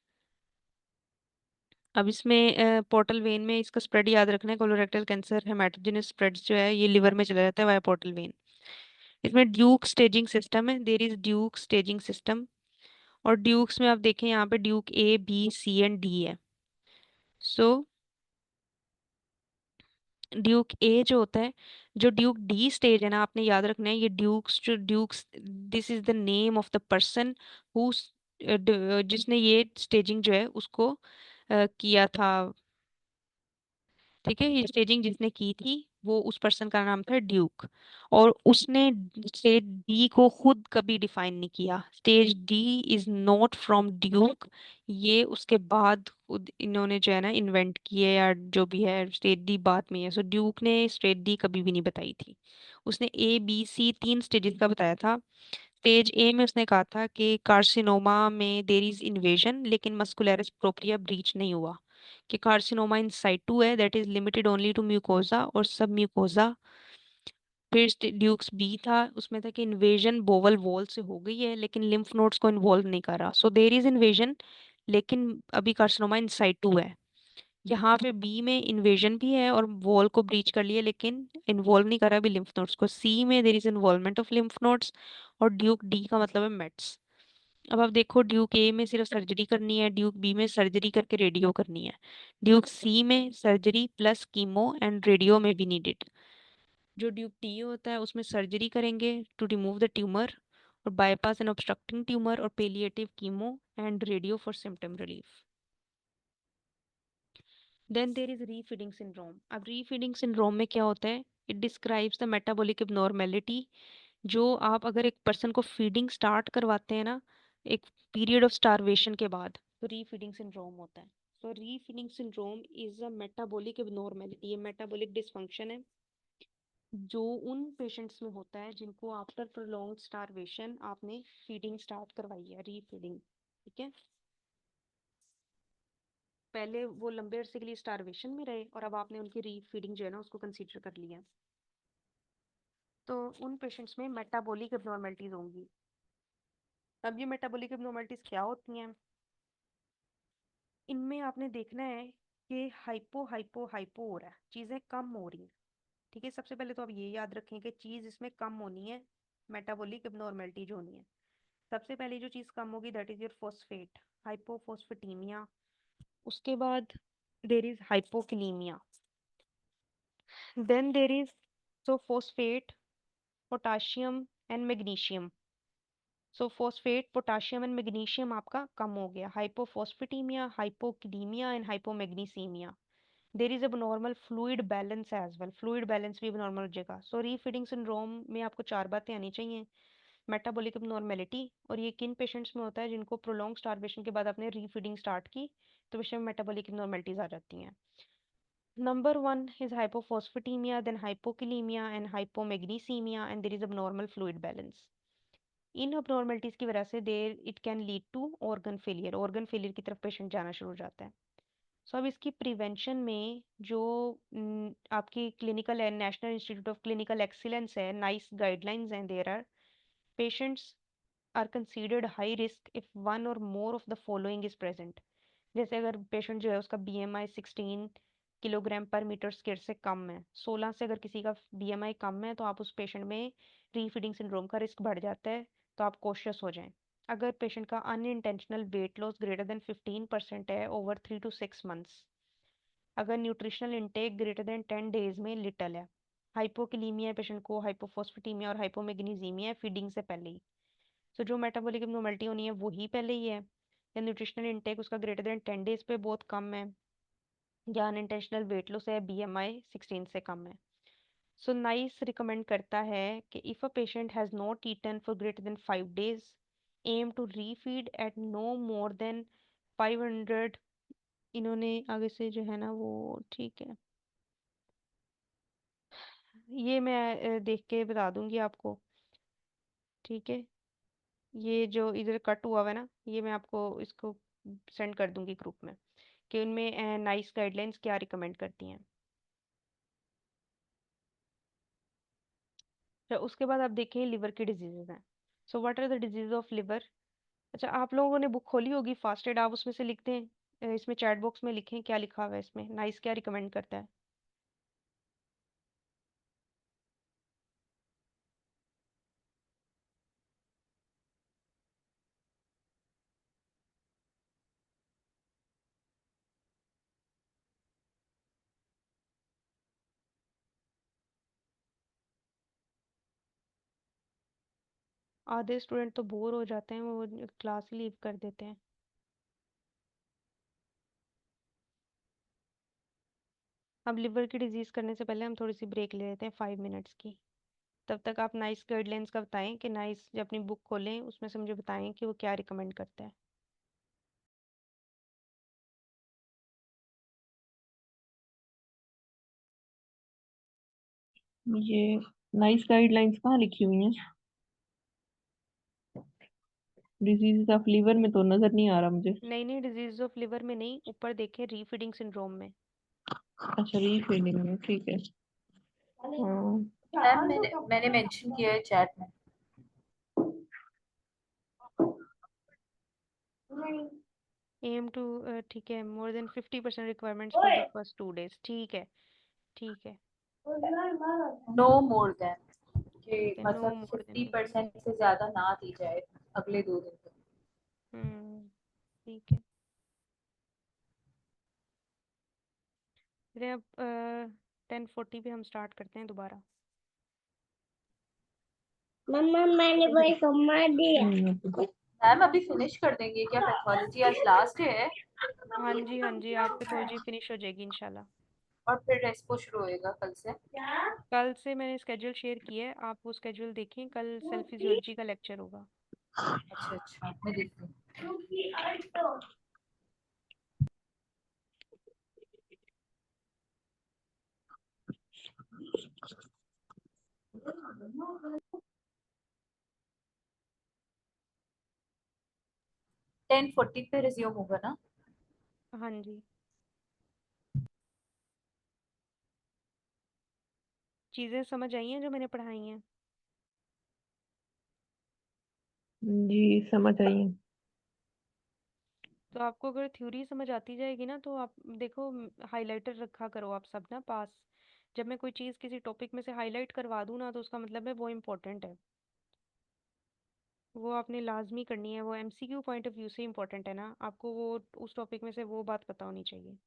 अब इसमें पोर्टल वेन में इसका स्प्रेड याद रखना है। कोलोरेक्टल कैंसर हेमाटोजेनस स्प्रेड जो है ये लिवर में चला जाता है वाया पोर्टल वेन। इसमें ड्यूक स्टेजिंग सिस्टम है, there is Duke staging system. और ड्यूक्स में आप देखें यहाँ पे Duke A B C and D है। सो ड्यूक ए जो होता है, जो ड्यूक डी स्टेज है ना, आपने याद रखना है, ये Dukes, this is the name of the person who, जिसने ये स्टेजिंग जो है उसको किया था। ठीक है, ये स्टेजिंग जिसने की थी वो, उस पर्सन का नाम था ड्यूक। और उसने स्टेज डी को खुद कभी डिफाइन नहीं किया। Stage D is not from Duke, ये उसके बाद खुद इन्होंने जो है ना इन्वेंट किए, या जो भी है, स्टेज डी बाद में है। सो ड्यूक ने स्टेज डी कभी भी नहीं बताई थी। उसने ए बी सी 3 स्टेजेस का बताया था। स्टेज ए में उसने कहा था कि कार्सिनोमा में देर इज इन्वेजन लेकिन मस्कुलरिस प्रोप्रिया ब्रीच नहीं हुआ, कि कार्सिनोमा इन साइटू है, that is limited only to mucosa और सब म्यूकोजा। फिर ड्यूक्स बी था, उसमें था कि इन्वेजन बोवल वॉल से हो गई है लेकिन लिम्फ नोड्स को इन्वॉल्व नहीं कर रहा। सो देर इज इन्वेजन लेकिन अभी कार्सिनोमा इन साइटू है। यहाँ पे बी में इन्वेजन भी है और वॉल को ब्रीच कर लिया लेकिन इन्वॉल्व नहीं करा अभी लिम्फ नोड्स को। सी में there is involvement of lymph nodes. और ड्यूक डी का मतलब है मेट्स। अब आप देखो, ड्यूक ए में सिर्फ सर्जरी करनी है, ड्यूक बी में सर्जरी करके रेडियो करनी है, ड्यूक सी में surgery plus chemo and radio में भी नीडेड। जो ड्यूक डी होता है उसमें सर्जरी करेंगे टू रिमूव द ट्यूमर और बाईपास एंड ऑब्स्ट्रक्टिंग ट्यूमर और palliative chemo and radio for symptom relief. Then there is refeeding syndrome. अब रीफीडिंग सिंड्रोम में क्या होता है? It describes the metabolic abnormality. जो आप अगर एक पर्सन को फीडिंग स्टार्ट करवाते हैं ना, एक पीरियड ऑफ स्टारवेशन के बाद, तो रीफीडिंग सिंड्रोम होता है। तो refeeding syndrome is a metabolic abnormality, ये मेटाबॉलिक डिसफंक्शन है जो उन पेशेंट्स में होता है जिनको आफ्टर प्रोलॉन्ग्ड स्टारवेशन आपने फीडिंग स्टार्ट करवाई है, रीफीडिंग। ठीक है, पहले वो लंबे अरसे के लिए स्टारवेशन में रहे और अब आपने उनकी रीफीडिंग जो है ना उसको कंसीडर कर लिया, तो उन पेशेंट्स में मेटाबॉलिक एबनॉर्मेलिटीज होंगी। अब ये मेटाबॉलिक एबनॉर्मलिटीज क्या होती हैं? इनमें आपने देखना है कि हाइपो हाइपो हाइपो हो रहा है, चीजें कम हो रही हैं। ठीक है, सबसे पहले तो आप ये याद रखें कि चीज इसमें कम होनी है, मेटाबॉलिक एबनॉर्मलिटी जो होनी है। सबसे पहले जो चीज कम होगी that is your phosphate, hypophosphataemia. उसके बाद there is hypokalaemia, then there is so phosphate, potassium and magnesium. So phosphate, potassium and magnesium आपका कम हो गया, hypophosphataemia, hypokalaemia and hypomagnesaemia. There is abnormal fluid balance as well, fluid balance भी abnormal हो जाएगा। सो रीफीडिंग syndrome में आपको चार बातें आनी चाहिए। मेटाबॉलिक abnormality, और ये किन पेशेंट्स में होता है? जिनको प्रोलॉन्ग स्टारवेशन के बाद आपने रीफीडिंग स्टार्ट की तो पेशेंट में मेटाबॉलिक abnormalities आ जाती हैं। Number one is hypophosphatemia, then hypokalemia and hypomagnesemia, and there is abnormal fluid balance. इन abnormalities की वजह से there it can lead to organ failure, organ failure की तरफ पेशेंट जाना शुरू हो जाता है। सो अब इसकी प्रिवेंशन में जो आपकी क्लिनिकल है, National Institute of Clinical Excellence है, नाइस गाइडलाइंस हैं, there are patients are considered high risk if one or more of the following is present. जैसे अगर पेशेंट जो है उसका बीएमआई 16 किलोग्राम पर मीटर स्क्वायर से कम है, 16 से अगर किसी का बीएमआई कम है तो आप उस पेशेंट में रीफीडिंग सिंड्रोम का रिस्क बढ़ जाता है, तो आप कॉशियस हो जाएं। अगर पेशेंट का unintentional weight loss greater than 15% है ओवर 3 to 6 months, अगर nutritional intake greater than 10 days में लिटल है, हाइपोकलीमिया पेशेंट को, हाइपोफॉस्फेटीमिया और हाइपोमैग्नीसीमिया फीडिंग से पहले ही। सो जो मेटाबॉलिक एबनॉर्मलिटी होनी है वो ही पहले ही है, या न्यूट्रिशनल इनटेक उसका ग्रेटर देन 10 डेज पे बहुत कम है, या अनइंटेंशनल वेट लॉस है, बीएमआई 16 से कम है। सो नाइस रिकमेंड करता है कि if a patient has not eaten for greater than 5 days, aim to refeed at no more than 500। इन्होंने आगे से जो है ना वो ठीक है, ये मैं देख के बता दूंगी आपको। ठीक है, ये जो इधर कट हुआ हुआ है ना, ये मैं आपको इसको सेंड कर दूंगी ग्रुप में कि उनमें नाइस गाइडलाइंस क्या रिकमेंड करती हैं। तो उसके बाद आप देखें लिवर की डिजीजेज हैं। So what are the disease of liver? अच्छा, आप लोगों ने बुक खोली होगी फास्ट एड, आप उसमें से लिखते हैं, इसमें चैट बॉक्स में लिखें क्या लिखा हुआ है इसमें, नाइस क्या रिकमेंड करता है। आधे स्टूडेंट तो बोर हो जाते हैं, वो क्लास लीव कर देते हैं। अब लिवर की डिजीज करने से पहले हम थोड़ी सी ब्रेक ले लेते हैं 5 मिनट्स की। तब तक आप नाइस गाइडलाइंस का बताएं कि नाइस जब अपनी बुक खोलें उसमें से मुझे बताएं कि वो क्या रिकमेंड करता है। ये नाइस गाइडलाइंस कहाँ लिखी हुई हैं? डिजीज ऑफ लीवर में तो नजर नहीं आ रहा मुझे। नहीं नहीं, डिजीज ऑफ लिवर में नहीं, ऊपर देखें रीफीडिंग सिंड्रोम में। अच्छा, रीफीडिंग में, ठीक है। हाँ। मैम मैंने मेंशन किया है चैट में। एम टू, ठीक है, more than 50% requirements for the first 2 days, ठीक है, ठीक है, नो मोर देन, कि ठीक है, नो मतलब मोर देन 50% से ज्यादा ना दी जाए अगले 2 दिन तक। ठीक है। फिर अब 10:40 पे हम स्टार्ट करते हैं दोबारा। मम्मा मैंने भाई कमा दिया। मैम अभी फिनिश कर देंगे क्या पैथोलॉजी? आज लास्ट है हाँ जी हाँ जी, आज पैथोलॉजी फिनिश हो जाएगी इंशाल्लाह। और फिर रेस्पो शुरू होएगा कल से। कल से मैंने स्केड्यूल शेयर किया है, आप वो स्केड्यूल देखें, कल सेल फिजियोलॉजी का लेक्चर होगा। अच्छा अच्छा, मैं देखती हूँ। तो 10:40 पे रिज्यूम होगा ना? हाँ जी, चीज़ें समझ आई हैं जो मैंने पढ़ाई हैं? जी समझ रही हूँ। तो आपको अगर थ्योरी समझ आती जाएगी ना तो आप देखो, हाइलाइटर रखा करो आप सब ना पास। जब मैं कोई चीज़ किसी टॉपिक में से हाईलाइट करवा दूँ ना तो उसका मतलब है वो इम्पोर्टेंट है। वो आपने लाजमी करनी है, वो एमसीक्यू पॉइंट ऑफ व्यू से इम्पोर्टेंट है ना, आपको वो उस टॉपिक में से वो बात पता होनी चाहिए।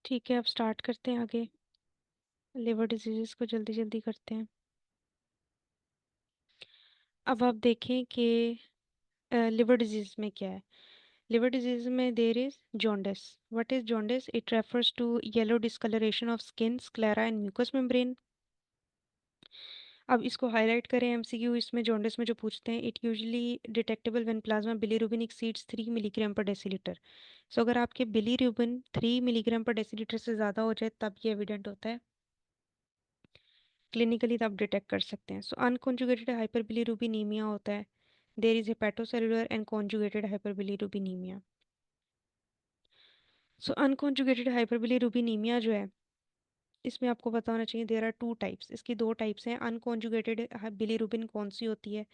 ठीक है, अब स्टार्ट करते हैं आगे। लिवर डिजीजेस को जल्दी जल्दी करते हैं। अब आप देखें कि लिवर डिजीज में क्या है। लिवर डिजीज में there is jaundice. What is jaundice? It refers to yellow discolouration of skin, sclera and mucus membrane. अब इसको हाईलाइट करें एमसीक्यू इसमें जॉन्डिस में जो पूछते हैं, it usually detectable when plasma bilirubin exceeds 3 milligram पर डेसीलीटर। सो अगर आपके बिलीरुबिन 3 मिलीग्राम पर डेसीलीटर से ज़्यादा हो जाए तब ये एविडेंट होता है क्लिनिकली, तब डिटेक्ट कर सकते हैं। सो अनकॉन्जुगेटेड हाइपरबिलीरुबिनीमिया होता है। There is hepatocellular and conjugated hyperbilirubinaemia. So unconjugated hyperbilirubinaemia जो है, इसमें आपको पता होना चाहिए देयर आर टू टाइप्स। इसकी दो टाइप्स हैं। अनकॉन्जुगेटेड बिलीरुबिन कौन सी होती है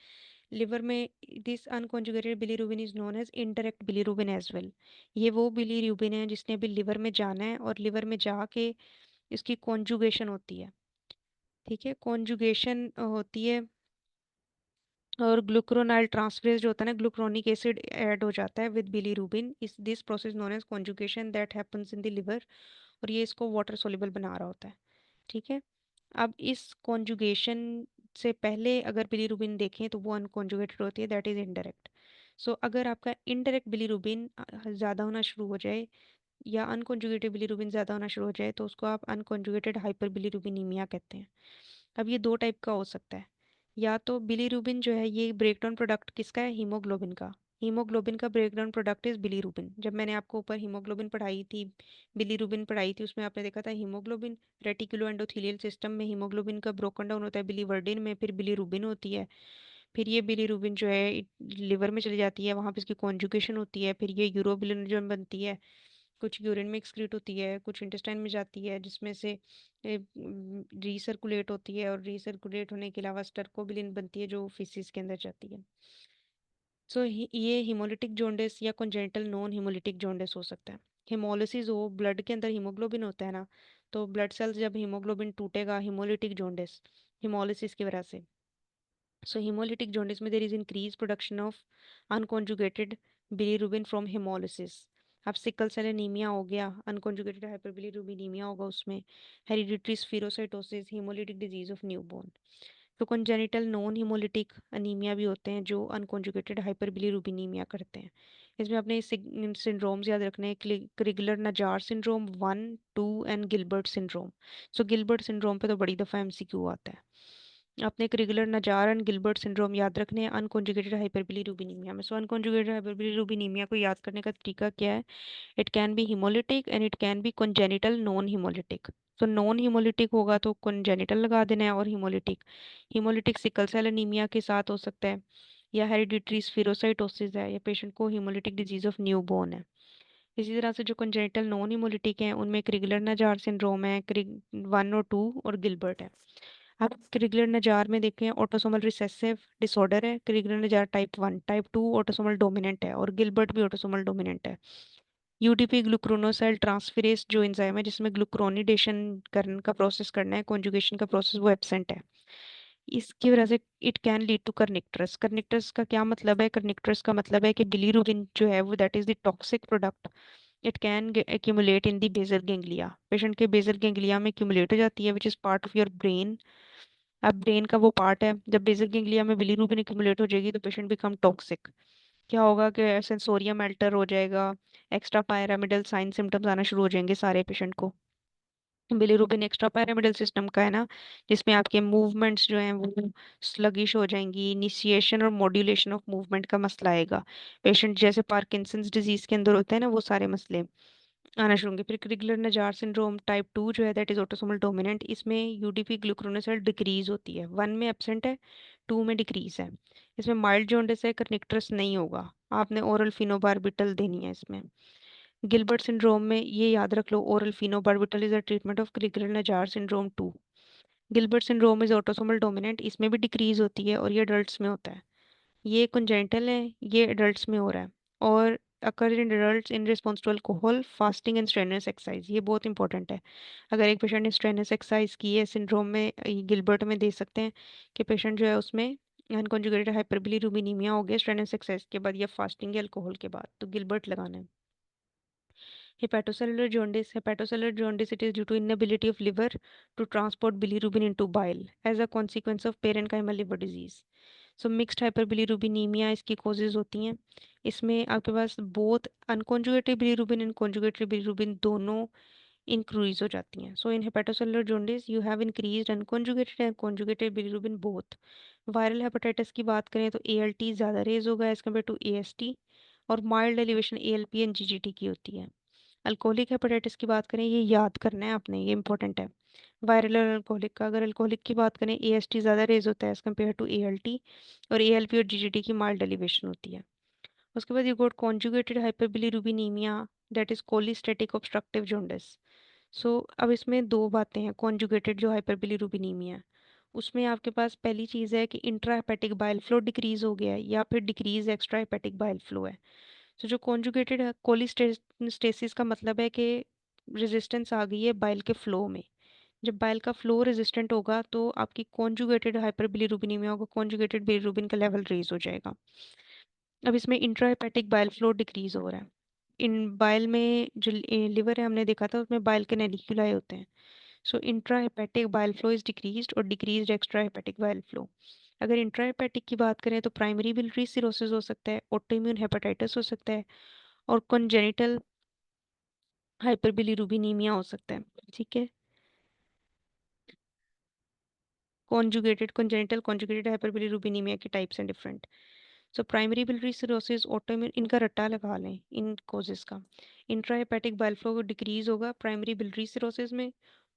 लिवर में? This unconjugated bilirubin is known as indirect bilirubin as well. ये वो बिलीरुबिन है जिसने अभी लिवर में जाना है और लिवर में जाके इसकी कॉन्जुगेशन होती है। ठीक है, कॉन्जुगेशन होती है और ग्लूक्रोनाइल ट्रांसफरेज जो होता है ना, ग्लूक्रोनिक एसिड ऐड हो जाता है विद बिलीरुबिन। इस this process known as conjugation that happens in the liver, और ये इसको वाटर सोल्यूबल बना रहा होता है। ठीक है, अब इस कॉन्जुगेशन से पहले अगर बिलीरुबिन देखें तो वो अनकॉन्जुगेटेड होती है, दैट इज इनडायरेक्ट। सो अगर आपका इनडायरेक्ट बिलीरुबिन ज़्यादा होना शुरू हो जाए या अनकॉन्जुगेटेड बिलीरुबिन ज़्यादा होना शुरू हो जाए तो उसको आप अनकॉन्जुगेटेड हाइपरबिलीरुबिनीमिया कहते हैं। अब ये दो टाइप का हो सकता है। या तो बिलीरुबिन जो है ये ब्रेकडाउन प्रोडक्ट किसका है? हीमोग्लोबिन का। हीमोग्लोबिन का ब्रेकडाउन प्रोडक्ट इज बिलीरुबिन। जब मैंने आपको ऊपर हीमोग्लोबिन पढ़ाई थी, बिलीरुबिन पढ़ाई थी, उसमें आपने देखा था हीमोग्लोबिन रेटिकुलो एंडोथेलियल सिस्टम में हीमोग्लोबिन का ब्रोकन डाउन होता है बिलीवर्डिन में, फिर बिलीरुबिन होती है। फिर ये बिलीरुबिन जो है लिवर में चली जाती है, वहाँ पे इसकी कॉन्जुगेशन होती है, फिर ये यूरोबिलिन बनती है, कुछ यूरिन में एक्सक्रीट होती है, कुछ इंटेस्टाइन में जाती है जिसमें से रीसर्कुलेट होती है, और रीसर्कुलेट होने के अलावा स्टर्कोबिलिन बनती है जो फीसिस के अंदर जाती है। सो ये हिमोलिटिक जॉन्डिस या कंजेनिटल नॉन हिमोलिटिक जॉन्डिस हो सकता है। हिमोलिसिस हो, ब्लड के अंदर हीमोग्लोबिन होता है ना, तो ब्लड सेल्स जब हीमोग्लोबिन टूटेगा, हिमोलिटिक जॉन्डिस हिमोलिसिस की वजह से। सो hemolytic jaundice में there is increased production of unconjugated bilirubin from hemolysis। अब सिकल सेल एनीमिया हो गया, अनकॉन्जुगेटेड हाइपरबिलीरुबिनीमिया होगा उसमें, hereditary spherocytosis, haemolytic disease of newborn. तो कंजेनिटल नॉन हिमोलिटिक अनीमिया भी होते हैं जो अनकॉन्जुगेटेड हाइपरबिलीरुबिनीमिया करते हैं। इसमें अपने सिंड्रोम्स याद रखने हैं, Crigler Najjar syndrome 1, 2 and Gilbert syndrome. So Gilbert syndrome पे तो बड़ी दफ़ा एमसीक्यू आता है। आपने एक Crigler Najjar and Gilbert syndrome याद रखने हैं अनकॉन्जुगेटेड हाइपरबिलीरुबिनीमिया में। सो अनकॉन्जुगेटेड हाइपरबिलीरुबिनीमिया को याद करने का तरीका क्या है? It can be haemolytic and it can be congenital non haemolytic. तो नॉन हिमोलिटिक होगा तो कॉन्जेनिटल लगा देना है, और haemolytic haemolytic sickle cell anaemia के साथ हो सकता है, या हेरिडिटरी स्फीरोसाइटोसिस है, या पेशेंट को हिमोलिटिक डिजीज ऑफ न्यूबॉर्न है। इसी तरह से जो कंजेनिटल नॉन हिमोलिटिक हैं उनमें क्रिगलर नजार सिंड्रोम है, क्रिग 1 और 2, और गिलबर्ट है। आप क्रिगलर नजार में देखें ऑटोसोमल रिसेसिव डिसऑर्डर है, क्रिगलर नजार टाइप 1, टाइप 2 ऑटोसोमल डोमिनेंट है, और गिलबर्ट भी ऑटोसोमल डोमिनेंट है। यूडीपी ग्लूक्रोनोसाइल ट्रांसफेरेज जो एंजाइम है जिसमें ग्लूक्रोनिडेशन करने का प्रोसेस करना है, कॉन्जुगेशन का प्रोसेस, वो एब्सेंट है। इसकी वजह से it can lead to kernicterus. Kernicterus का क्या मतलब है? कर्निक्टरस का मतलब है कि बिलीरुबिन जो है वो that is the toxic product, it can accumulate in the basal ganglia. Patient के बेसल गेंगलिया में accumulate हो जाती है which is part of your brain. अब ब्रेन का वो पार्ट है, जब बेसल गेंगलिया में बिलीरुबिन accumulate हो जाएगी तो पेशेंट बिकम टॉक्सिक। क्या होगा कि सेंसोरियम अल्टर हो जाएगा, एक्स्ट्रा पैरामिडल साइन सिम्टम्स आना शुरू हो जाएंगे सारे पेशेंट को। बिलीरुबिन एक्स्ट्रा पैरामिडल सिस्टम का है ना, जिसमें आपके मूवमेंट्स जो हैं वो स्लगिश हो जाएंगी, इनिशिएशन और मॉड्यूलेशन ऑफ मूवमेंट का मसला आएगा। पेशेंट जैसे पार्किंसंस डिजीज के अंदर होते हैं ना, वो सारे मसले आना शुरू होंगे। फिर क्रिगलर नजार सिंड्रोम टाइप 2 जो है दैट इज ऑटोसोमल डोमिनेंट, इसमें यूडीपी ग्लूक्रोनोसाइल डिक्रीज होती है, 1 में एब्सेंट है, 2 में डिक्रीज है। इसमें माइल्ड जॉन्डिस है, कर्निक्टरस नहीं होगा, आपने ओरल फिनोबार्बिटल देनी है इसमें। गिलबर्ट सिंड्रोम में ये याद रख लो, oral phenobarbital is a treatment of Crigler Najjar syndrome 2। Gilbert syndrome is autosomal dominant, इसमें भी डिक्रीज होती है और ये अडल्ट्स में होता है। ये कंजेनिटल है, ये एडल्ट्स में हो रहा है, और occur in adults in response to alcohol, fasting and strenuous exercise. ये बहुत इंपॉर्टेंट है। अगर एक पेशेंट ने स्ट्रेनस एक्सरसाइज की है सिंड्रोम में, गिलबर्ट में दे सकते हैं कि पेशेंट जो है उसमें अनकॉन्जुगेटेड हाइपरबिलीरुबिनीमिया हो गया स्ट्रेनस एक्सरसाइज के बाद या फास्टिंग या अल्कोहल के बाद, तो गिलबर्ट लगाना है। Hepatocellular jaundice, it is due to inability of liver to transport bilirubin into bile as a consequence of parenchymal liver disease. So mixed hyperbilirubinemia इसकी causes होती हैं. इसमें आपके पास both unconjugated bilirubin and conjugated bilirubin दोनों increase हो जाती हैं. So in hepatocellular jaundice you have increased unconjugated and conjugated bilirubin both. Viral hepatitis की बात करें तो ALT ज़्यादा रेज होगा एज कम्पेयर टू AST, और mild elevation ALP and GGT की होती है. अल्कोहलिक हेपेटाइटिस की बात करें, ये याद करना है आपने, ये इंपॉर्टेंट है. वायरल और अल्कोहलिक का, अगर अल्कोहलिक की बात करें AST ज़्यादा रेज होता है एज कम्पेयर टू ALT, और ALP और GGT की माइल्ड एलिवेशन होती है. उसके बाद you got conjugated hyperbilirubinaemia, that is cholestatic obstructive jaundice. So अब इसमें दो बातें हैं. कॉन्जुगेटेड जो हाइपरबिलिरुबिनीमिया है उसमें आपके पास पहली चीज़ है कि intra hepatic bile flow decrease हो गया है या फिर decrease extra hepatic bile flow है. तो जो कॉन्जुगेटेड कोलिस्टेसिस का मतलब है कि रेजिस्टेंस आ गई है बाइल के फ्लो में. जब बाइल का फ्लो रेजिस्टेंट होगा तो आपकी कॉन्जुगेटेड हाइपरबिलिरुबिनीमिया होगा, कॉन्जुगेटेड बिलिरुबिन का लेवल रेज हो जाएगा. अब इसमें इंट्राहेपेटिक बाइल फ्लो डिक्रीज हो रहा है. इन बाइल में जो लिवर है हमने देखा था उसमें बाइल के नैलिक्यूलाई होते हैं. So intrahepatic bile flow is decreased और डिक्रीज्ड एक्स्ट्राहेपेटिक बाइल फ्लो. अगर इंट्राहेपेटिक की बात करें तो प्राइमरी बिलियरी सिरोसिस हो सकता है, ऑटोइम्यून हेपेटाइटिस हो सकता है, और कॉन्जेनिटल हाइपरबिलिरुबिनीमिया हो सकता है. ठीक है. कॉन्जुगेटेड हाइपरबिलिरुबिनीमिया के टाइप्स हैं different. So primary biliary cirrhosis, autoimmune, इनका रट्टा लगा लें इन कॉजेज का. इंट्राहेपेटिक बाइल फ्लो डिक्रीज होगा प्राइमरी बिलियरी सिरोसिस में,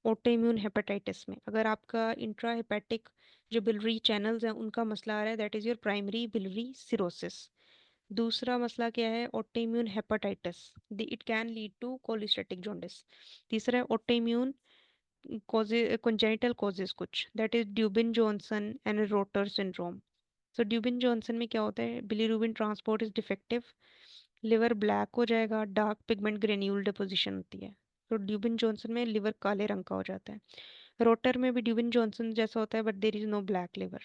ऑटोइम्यून हेपेटाइटिस में. अगर आपका इंट्राहेपेटिक जो बिलियरी चैनल्स हैं उनका मसला आ रहा है, that is your primary biliary cirrhosis. दूसरा मसला क्या है? Autoimmune hepatitis, it can lead to cholestatic jaundice. तीसरा है ऑटोइम्यून congenital causes कुछ, that is Dubin Johnson and Rotor syndrome. So Dubin Johnson में क्या होता है? Bilirubin transport is defective, liver black हो जाएगा, डार्क पिगमेंट ग्रेन्यूल डिपोजिशन होती है. तो ड्यूबिन जॉनसन में लिवर काले रंग का हो जाता है. रोटर में भी ड्यूबिन जॉनसन जैसा होता है but there is no black liver.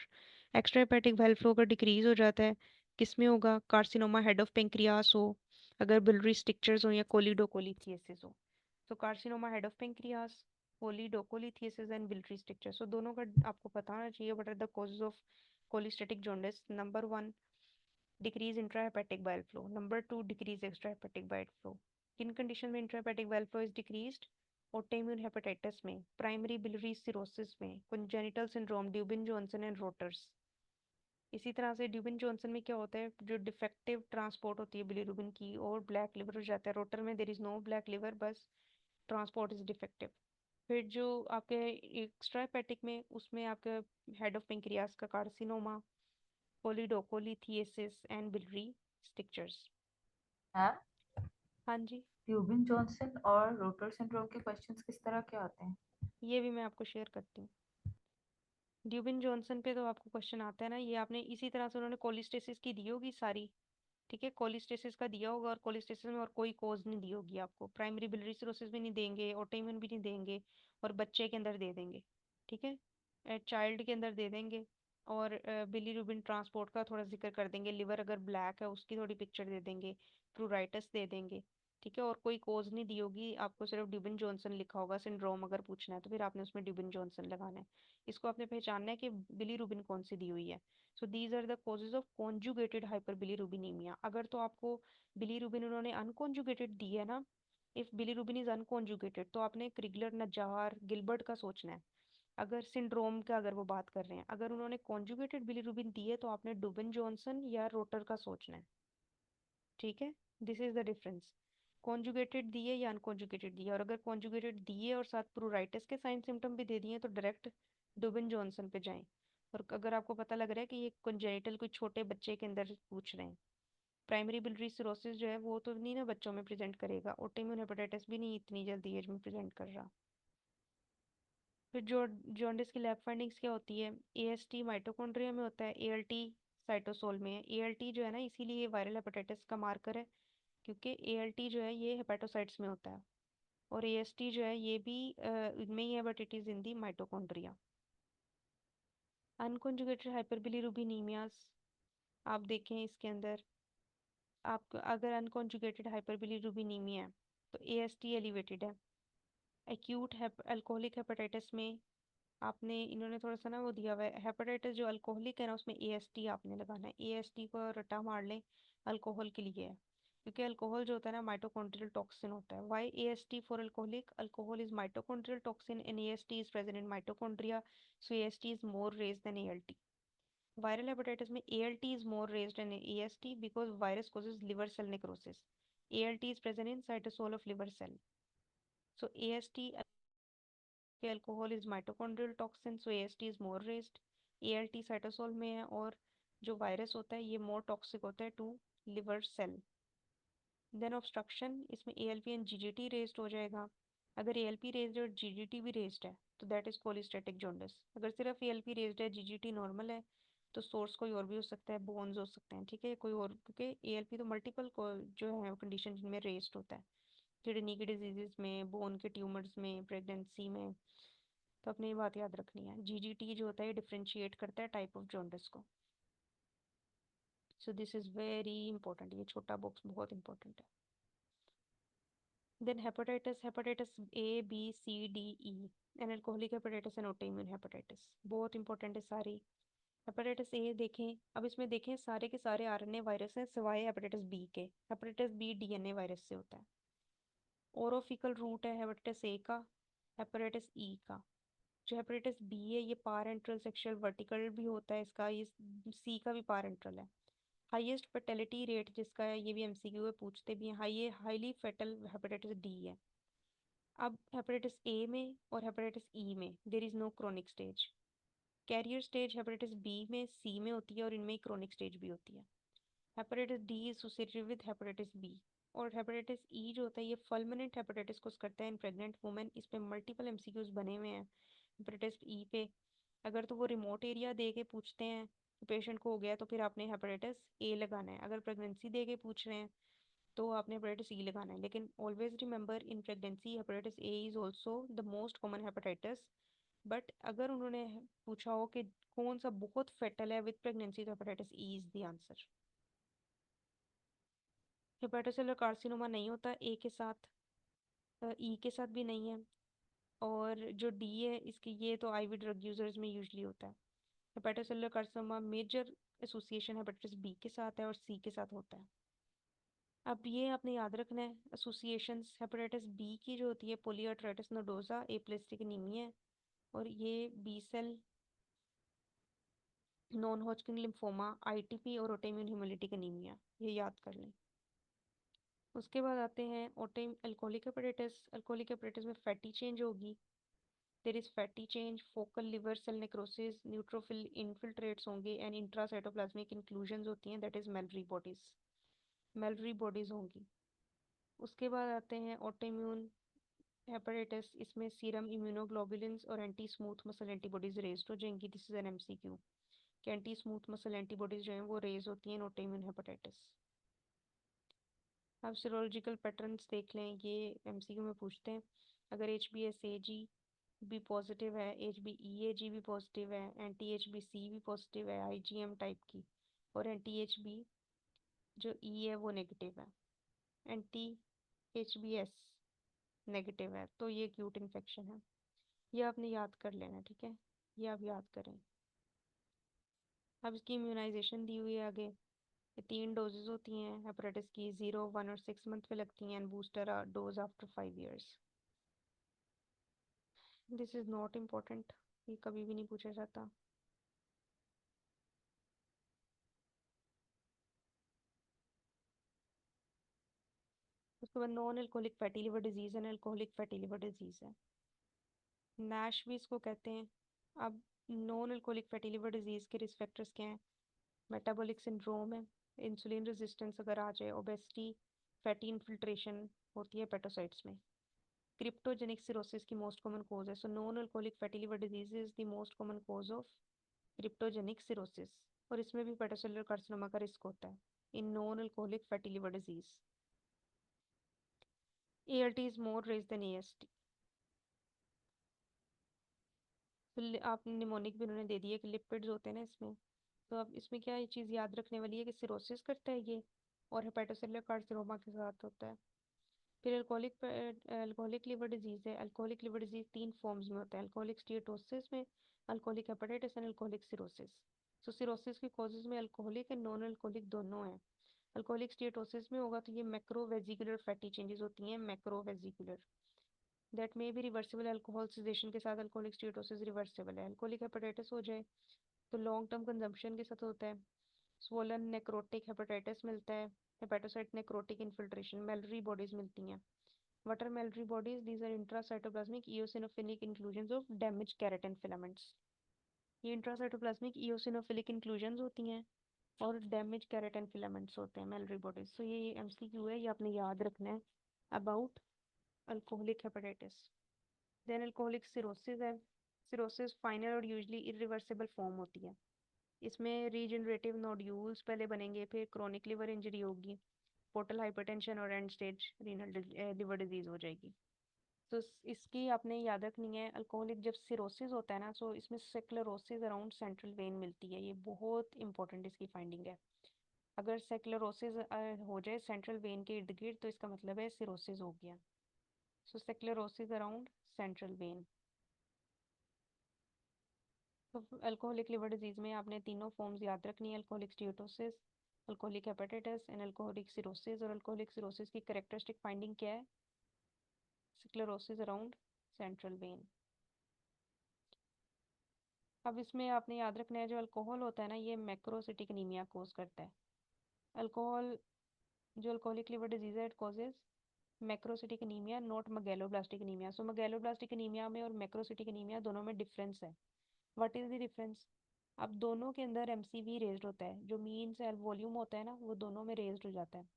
Extra hepatic bile flow अगर डिक्रीज हो जाता है, किसमें होगा? कार्सिनोमा हेड ऑफ पेंक्रियास हो, अगर बिलियरी स्ट्रक्चर्स हो, या कोलिडोकोलिथियसिस हो. तो carcinoma head of pancreas, choledocholithiasis and biliary structure. So दोनों का आपको पता होना चाहिए what are the causes of cholestatic jaundice. Number 1, decrease intrahepatic bile flow. Number 2, decrease extrahepatic bile flow. किन कंडीशन में intrahepatic bile flow is decreased? Autoimmune hepatitis में, primary biliary cirrhosis में, congenital syndrome, Dubin Johnson and Rotor's. इसी तरह से ड्यूबिन Johnson में क्या होता है? जो डिफेक्टिव ट्रांसपोर्ट होती है बिलिरुबिन की और ब्लैक लिवर हो जाता है. रोटर में there is no black liver, बस ट्रांसपोर्ट इज डिफेक्टिव. फिर जो आपके एक्स्ट्रा हेपेटिक में, उसमें आपका हेड ऑफ पेंक्रियास का carcinoma, choledocholithiasis and biliary structures. हाँ, हाँ जी, ड्यूबिन जॉनसन और रोटर सिंड्रोम के क्वेश्चंस किस तरह के आते हैं? ये भी मैं आपको शेयर करती हूँ. ड्यूबिन जॉनसन पे तो आपको क्वेश्चन आता है ना, ये आपने इसी तरह से उन्होंने कोलिस्टेसिस की दी होगी सारी. ठीक है, कोलिस्टेसिस का दिया होगा और कोलिस्टेसिस में और कोई कोज नहीं दी होगी आपको. प्राइमरी बिलियरी सिरोसिस भी नहीं देंगे, ऑटोइम्यून भी नहीं देंगे, और बच्चे के अंदर दे देंगे. ठीक है, चाइल्ड के अंदर दे देंगे, और बिलीरुबिन ट्रांसपोर्ट का थोड़ा जिक्र कर देंगे. लिवर अगर ब्लैक है उसकी थोड़ी पिक्चर दे देंगे, प्रूराइटिस दे देंगे. ठीक है, और कोई कोज नहीं दी होगी आपको, सिर्फ ड्यूबिन जॉनसन लिखा होगा. सिंड्रोम अगर पूछना है तो फिर आपने उसमें ड्यूबिन जॉनसन लगाना है. इसको आपने पहचानना है कि बिलीरुबिन कौन सी दी हुई है. So these are the causes of conjugated hyperbilirubinaemia. अगर तो आपको बिलीरुबिन उन्होंने अनकॉन्जुगेटेड दी है ना, इफ बिलीरुबिन इज अनकॉन्जुगेटेड, तो आपने क्रिगलर, नजार, गिलबर्ट का सोचना है. अगर सिंड्रोम का अगर वो बात कर रहे हैं, अगर उन्होंने कॉन्जुगेटेड बिलीरुबिन दी है तो आपने डुबिन जॉनसन या रोटर का सोचना है. ठीक है, this is the difference. Conjugated दिए या अनकॉन्जुगेटेड दिए, और अगर कॉन्जुगेटेड दिए और साथ प्रूराइटिस के साइन सिम्टम भी दे दिए तो डायरेक्ट डुबिन जॉनसन पे जाएं. और अगर आपको पता लग रहा है कि ये कंजेनिटल कोई छोटे बच्चे के अंदर पूछ रहे हैं, प्राइमरी बिलियरी सिरोसिस जो है वो तो नहीं ना बच्चों में प्रेजेंट करेगा, ऑटोइम्यून हेपेटाइटिस भी नहीं इतनी जल्दी एज में प्रेजेंट कर रहा. फिर जो जॉन्डिस की लैब फाइंडिंग्स क्या होती है? एएसटी माइटोकॉन्ड्रिया में होता है, एएलटी साइटोसोल में है. एएलटी जो है ना, इसीलिए ये वायरल हेपेटाइटिस का मार्कर है, क्योंकि एएलटी जो है ये हेपेटोसाइट्स में होता है, और एएसटी जो है ये भी इनमें ही है but it is in the mitochondria. Unconjugated hyperbilirubinaemias आप देखें इसके अंदर, आप अगर अनकॉन्जुगेटेड हाइपरबिलिरुबिनीमिया है तो AST एलिवेटेड है। एक्यूट अल्कोहलिक हेपेटाइटिस में आपने इन्होंने थोड़ा सा ना वो दिया हुआ है, हेपेटाइटिस जो अल्कोहलिक है ना उसमें AST आपने लगाना है। AST को रट्टा मार लें, अल्कोहल के लिए है, क्योंकि अल्कोहल जो होता है ना माइटोकॉन्ड्रियल टॉक्सिन होता है। Why AST for alcoholic? Alcohol is mitochondrial toxin and AST is present in mitochondria, so AST is more raise than ALT। Viral hepatitis में ALT is more raised than AST because virus causes liver cell necrosis. ALT is present in cytosol of liver cell. So AST के alcohol is mitochondrial toxin, so AST is more raised. ALT cytosol में है, और जो virus होता है ये more toxic होता है to liver cell. Then obstruction, इसमें ALP and GGT raised हो जाएगा। अगर ALP raised है और GGT भी raised है तो that is cholestatic jaundice। अगर सिर्फ ALP raised है, GGT normal है, तो सोर्स कोई और भी हो सकता है, बोन्स हो सकते हैं, ठीक है, कोई और, क्योंकि ALP तो मल्टीपल जो है कंडीशन जिनमें रेस्ड होता है, किडनी की डिजीजेस में, बोन के ट्यूमर्स में, प्रेगनेंसी में। तो अपने ये बात याद रखनी है। GGT जो होता है डिफ्रेंशिएट करता है टाइप ऑफ जॉन्डिस को। So this is very important, ये छोटा बॉक्स बहुत इंपॉर्टेंट है। Then hepatitis A B C D E, and alcoholic hepatitis and autoimmune hepatitis बहुत इंपॉर्टेंट है सारी। हेपेटाइटिस ए देखें, अब इसमें देखें सारे के सारे RNA वायरस हैं सिवाय हेपेटाइटिस बी के। हेपेटाइटिस बी DNA वायरस से होता है। ओरोफिकल रूट है हेपेटाइटिस ए का, हेपेटाइटिस ई का। जो हेपेटाइटिस बी है ये पारेंट्रल सेक्शुअल वर्टिकल भी होता है इसका, ये सी का भी पारेंट्रल है। हाईएस्ट फर्टिलिटी रेट जिसका है, ये भी MCQ में पूछते भी हैं, हाईली फर्टाइल हेपेटाइटिस डी है। अब हेपेटाइटिस ए में और हेपेटाइटिस ई में there is no chronic stage. Carrier stage hepatitis B में, सी में होती है, और इनमें क्रोनिक स्टेज भी होती है। Hepatitis D associated with hepatitis B. और हेपेटाइटिस ई जो होता है ये फल्मिनेंट हेपेटाइटिस को करता है इन प्रेग्नेंट वुमेन। इस पे मल्टीपल MCQs बने हुए हैं हेपेटाइटिस ई पे। अगर तो वो रिमोट एरिया दे के पूछते हैं कि पेशेंट को हो गया तो फिर आपने हेपेटाइटिस ए लगाना है। अगर प्रेगनेंसी दे के पूछ रहे हैं तो आपने हेपेटाइटिस ई लगाना है। लेकिन always remember in pregnancy hepatitis A is also the most common hepatitis. But अगर उन्होंने पूछा हो कि कौन सा बहुत फेटल है विद प्रेगनेंसी, तो hepatitis E is the answer. Hepatocellular carcinoma नहीं होता ए के साथ, ई के साथ भी नहीं है। और जो डी है इसके, ये तो IV ड्रग यूजर्स में यूजली होता है। Hepatocellular carcinoma major association hepatitis B के साथ है और सी के साथ होता है। अब ये आपने याद रखना है एसोसिएशंस। हेपेटाइटिस बी की जो होती है पोलियोआर्थराइटिस नोडोसा, एप्लेस्टिक एनीमिया, और ये B cell non Hodgkin lymphoma, ITP और ऑटोइम्यून हेमोलिटिक एनीमिया, ये याद कर लें। उसके बाद आते हैं ऑटोइम अल्कोहलिक हेपेटाइटिस। अल्कोहलिक हेपेटाइटिस में फैटी चेंज होगी, there is fatty change, focal liver cell necrosis, neutrophil infiltrates होंगे एंड इंट्रासाइटोप्लाज्मिक इंक्लूजन्स होती हैं, that is Mallory bodies, Mallory bodies होंगी। उसके बाद आते हैं ऑटोइम्यून हेपेटाइटिस। इसमें सीरम इम्यूनोग्लोबुलिन्स और anti smooth muscle antibodies raised हो जाएंगी। दिस इज एन MCQ कि एंटी स्मूथ मसल एंटीबॉडीज जो हैं वो रेज होती हैं ऑटोइम्यून हेपेटाइटिस। अब सीरोलॉजिकल पैटर्न्स देख लें, ये MCQ में पूछते हैं। अगर HbSAg भी पॉजिटिव है, HbEAg भी पॉजिटिव है, anti-HbC भी पॉजिटिव है IgM टाइप की, और anti-HB जो E है वो नेगेटिव है, anti-HbS नेगेटिव है, तो ये एक्यूट इन्फेक्शन है। ये आपने याद कर लेना, ठीक है, ये आप याद करें। अब इसकी इम्यूनाइजेशन दी हुई है आगे। ये 3 डोजेज होती हैं हेपेटाइटिस की, 0, 1 और 6 मंथ पे लगती हैं, and booster dose after 5 years। This is not important, ये कभी भी नहीं पूछा जाता। उसके बाद non alcoholic fatty liver disease and alcoholic fatty liver disease है, नैश भी इसको कहते हैं। अब non alcoholic fatty liver disease के रिस्क फैक्टर्स क्या हैं? मेटाबॉलिक सिंड्रोम है, इंसुलिन रेजिस्टेंस अगर आ जाए, ओबेसिटी, फैटी इन्फिल्ट्रेशन होती है पेटोसाइट्स में। क्रिप्टोजेनिक सिरोसिस की मोस्ट कॉमन कोज है, so non alcoholic fatty liver disease is the most common cause of cryptogenic cirrhosis. और इसमें भी पेटोसेलुलर कार्सिनोमा का रिस्क होता है in non alcoholic fatty liver disease. ALT is more raised than AST। तो आप mnemonic भी उन्होंने दे दिया कि लिपिड्स होते हैं ना इसमें। तो अब इसमें क्या ये चीज़ याद रखने वाली है कि सिरोसिस करता है ये, और हेपेटोसेलुलर कार्सिनोमा के साथ होता है। फिर अल्कोहलिक लिवर डिजीज है। अल्कोहलिक लिवर डिजीज 3 फॉर्म्स में होता है, अल्कोहलिक स्टीatosis में, alcoholic hepatitis and alcoholic cirrhosis. तो सिरोसिस की कॉजेज में अल्कोहलिक एंड नॉन अल्कोहलिक दोनों हैं। अल्कोहलिक स्टीatosis में होगा तो ये मैक्रोवेजिकुलर फैटी चेंजेस होती हैं, macrovesicular, that may be reversible. Alcohol cessation के साथ अल्कोहलिक स्टीatosis रिवर्सिबल है। अल्कोहलिक हेपेटाइटिस हो जाए तो लॉन्ग टर्म कंजम्पशन के साथ होता है। स्वोलन नेक्रोटिक हेपेटाइटिस मिलता है, hepatocyte necrotic infiltration, Mallory bodies मिलती हैं। What are Mallory bodies? These are intracytoplasmic eosinophilic inclusions of damaged keratin filaments. ये intracytoplasmic eosinophilic inclusions होती हैं और damaged keratin filaments होते हैं Mallory bodies. So ये MCQ है, ये आपने याद रखना है about alcoholic hepatitis. Then alcoholic cirrhosis है। cirrhosis final और usually irreversible form होती है। इसमें regenerative nodules पहले बनेंगे, फिर chronic liver injury होगी, पोर्टल हाइपरटेंशन और and stage renal liver disease हो जाएगी। तो इसकी आपने याद रखनी है। अल्कोहलिक जब सिरोसिस होता है ना, तो इसमें सेक्लेरोसिस अराउंड सेंट्रल वेन मिलती है, ये बहुत इंपॉर्टेंट इसकी फाइंडिंग है। अगर सेक्लेरोसिस हो जाए सेंट्रल वेन के इर्द गिर्द तो इसका मतलब है सिरोसिस हो गया। So sclerosis around central vein. तो अल्कोहलिक लिवर डिजीज में आपने तीनों फॉर्म्स याद रखनी है, alcoholic steatosis, alcoholic hepatitis and alcoholic cirrhosis. और अल्कोहलिक सिरोसिस की कैरेक्टरिस्टिक फाइंडिंग क्या है? Sclerosis around central vein. अब इसमें आपने याद रखना है जो अल्कोहल होता है ना, ये मैक्रोसिटिक एनीमिया कोज करता है। अल्कोहल जो अल्कोहलिक लिवर डिजीज है, it causes macrocytic anaemia, not megaloblastic anaemia. So megaloblastic anaemia में और मैक्रोसिटिक एनीमिया दोनों में डिफरेंस है। What is the difference? अब दोनों के अंदर एमसीवी रेज्ड होता है, जो मीन सेल वॉल्यूम होता है ना वो दोनों में रेज्ड हो जाता है,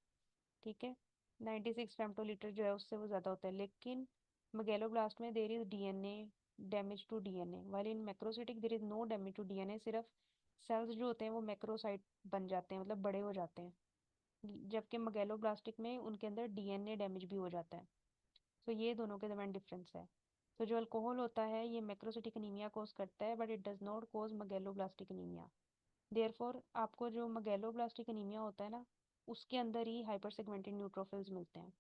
ठीक है। 96 फेम्टोलीटर जो है उससे वो ज़्यादा होता है। लेकिन मेगैलोब्लास्ट में there is DNA damage to DNA, while in macrocytic there is no damage to DNA. सिर्फ सेल्स जो होते हैं वो मैक्रोसाइट बन जाते हैं, मतलब बड़े हो जाते हैं, जबकि मेगैलोब्लास्टिक में उनके अंदर डीएनए डैमेज भी हो जाता है। तो ये दोनों के दरमियान डिफरेंस है। तो जो अल्कोहल होता है ये मैक्रोसिटिक एनीमिया कोज करता है, but it does not cause megaloblastic anaemia. Therefore आपको जो मेगैलोब्लास्टिक एनीमिया होता है ना, उसके अंदर ही हाइपर सेगमेंटेड न्यूट्रोफिल्स मिलते हैं।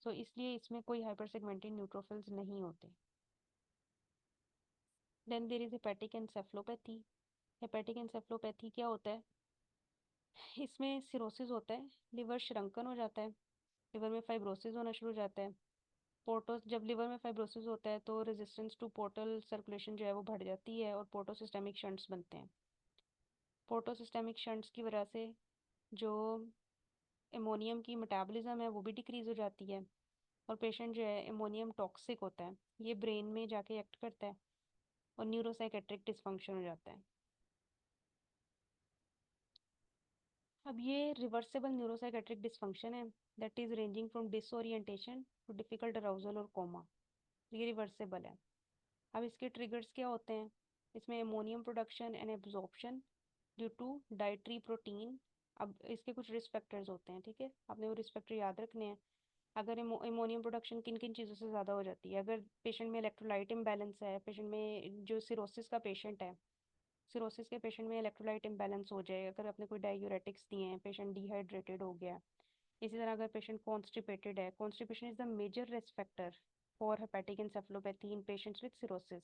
सो इसलिए इसमें कोई हाइपर सेगमेंटेड न्यूट्रोफिल्स नहीं होते। Then there is hepatic encephalopathy. Hepatic encephalopathy क्या होता है? इसमें सिरोसिस होता है, लिवर श्रंकन हो जाता है, लिवर में फाइब्रोसिस होना शुरू हो जाता है। पोर्टो जब लिवर में फाइब्रोसिस होता है तो रेजिस्टेंस टू पोर्टल सर्कुलेशन जो है वो बढ़ जाती है और पोर्टोसिस्टेमिक शंट्स बनते हैं। पोर्टोसिस्टेमिक शंट्स की वजह से जो एमोनियम की मेटाबॉलिज्म है वो भी डिक्रीज हो जाती है, और पेशेंट जो है एमोनियम टॉक्सिक होता है, ये ब्रेन में जाके एक्ट करता है और न्यूरोसाइकेट्रिक डिसफंक्शन हो जाता है। अब ये रिवर्सिबल न्यूरोसाइकेट्रिक डिसफंक्शन है, that is ranging from disorientation to difficult arousal और कोमा। ये रिवर्सिबल है। अब इसके ट्रिगर्स क्या होते हैं? इसमें ammonium production and absorption due to dietary protein. अब इसके कुछ रिस्क फैक्टर्स होते हैं, ठीक है, आपने वो रिस्क फैक्टर याद रखने हैं। अगर एमोनियम प्रोडक्शन किन किन चीज़ों से ज़्यादा हो जाती है? अगर पेशेंट में इलेक्ट्रोलाइट इम्बैलेंस है, पेशेंट में जो सिरोसिस का पेशेंट है, सिरोसिस के पेशेंट में इलेक्ट्रोलाइट इम्बैलेंस हो जाए, अगर आपने कोई डायूरेटिक्स दिए हैं, पेशेंट डिहाइड्रेटेड हो गया। इसी तरह अगर पेशेंट कॉन्स्टिपेटेड है, constipation is the major risk factor for hepatic encephalopathy in patients with cirrhosis.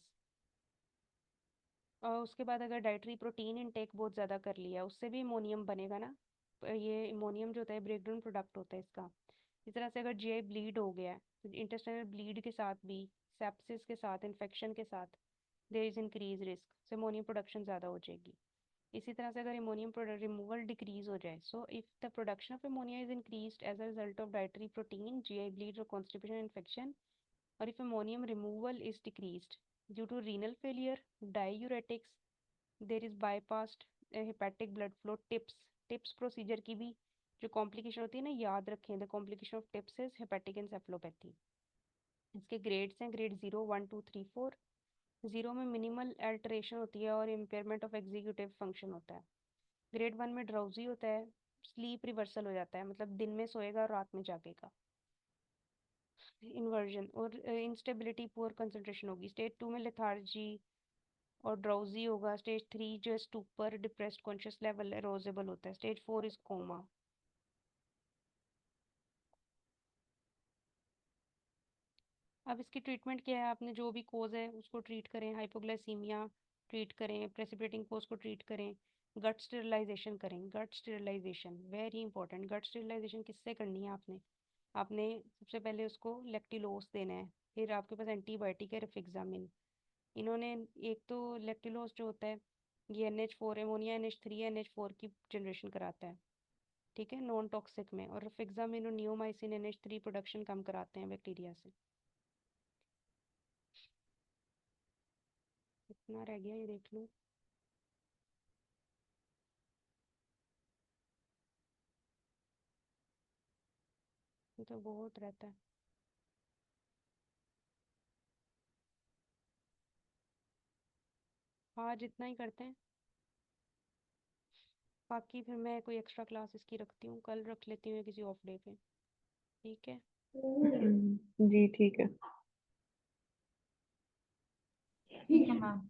और उसके बाद अगर डाइटरी प्रोटीन इनटेक बहुत ज़्यादा कर लिया, उससे भी अमोनियम बनेगा ना। ये अमोनियम जो होता है ब्रेक डाउन प्रोडक्ट होता है इसका। इस तरह से अगर जीआई ब्लीड हो गया है तो इंटेस्टाइनल ब्लीड के साथ भी, सेप्सिस के साथ, इन्फेक्शन के साथ देयर इज इंक्रीज रिस्क, से अमोनियम प्रोडक्शन ज़्यादा हो जाएगी। इसी तरह से अगर अमोनियम प्रोडक्ट रिमूवल डिक्रीज हो जाए, so if the production of ammonia is increased as a result of dietary protein, GI bleed और कॉन्स्टिपेशन इन्फेक्शन, और if ammonium removal is decreased due to renal failure, diuretics, there is bypassed hepatic blood flow tips। TIPS procedure की भी जो complication होती है ना, याद रखें, the complication of TIPS is hepatic encephalopathy. इसके ग्रेड्स हैं, ग्रेड 0, 1, 2, 3, 4। 0 में मिनिमल अल्टरेशन होती है और इम्पेयरमेंट ऑफ एग्जीक्यूटिव फंक्शन होता है। ग्रेड 1 में ड्राउजी होता है, स्लीप रिवर्सल हो जाता है, मतलब दिन में सोएगा और रात में जागेगा, इन्वर्जन और इंस्टेबिलिटी, पुअर कंसंट्रेशन होगी। स्टेज 2 में लेथार्जी और ड्राउजी होगा। स्टेज 3 जो है stupor, depressed conscious level arousable होता है। Stage 4 is coma. अब इसकी ट्रीटमेंट क्या है? आपने जो भी कोज है उसको ट्रीट करें, हाइपोग्लाइसीमिया ट्रीट करें, प्रेसिपिटेटिंग कोज को ट्रीट करें, गट स्टेरिलाइजेशन करें। गट स्टेरिलाइजेशन वेरी इंपॉर्टेंट। गट स्टेरिलाइजेशन किससे करनी है आपने? आपने सबसे पहले उसको लेक्टिलोस देना है, फिर आपके पास एंटीबायोटिक है रिफिग्जामिन। इन्होंने एक तो लेक्टिलोस जो होता है ये NH4 एमोनिया NH3 NH4 की जनरेशन कराता है, ठीक है, नॉन टॉक्सिक में। और रिफिग्जामिन और नियोमाइसिन NH3 प्रोडक्शन कम कराते हैं बैक्टीरिया से। इतना रह गया, ये देख लो। ये तो बहुत रहता है। हाँ, जितना ही करते हैं। बाकी फिर मैं कोई एक्स्ट्रा क्लास इसकी रखती हूँ, कल रख लेती हूँ या किसी ऑफ डे पे, ठीक है। जी ठीक है। ठीक है मैम।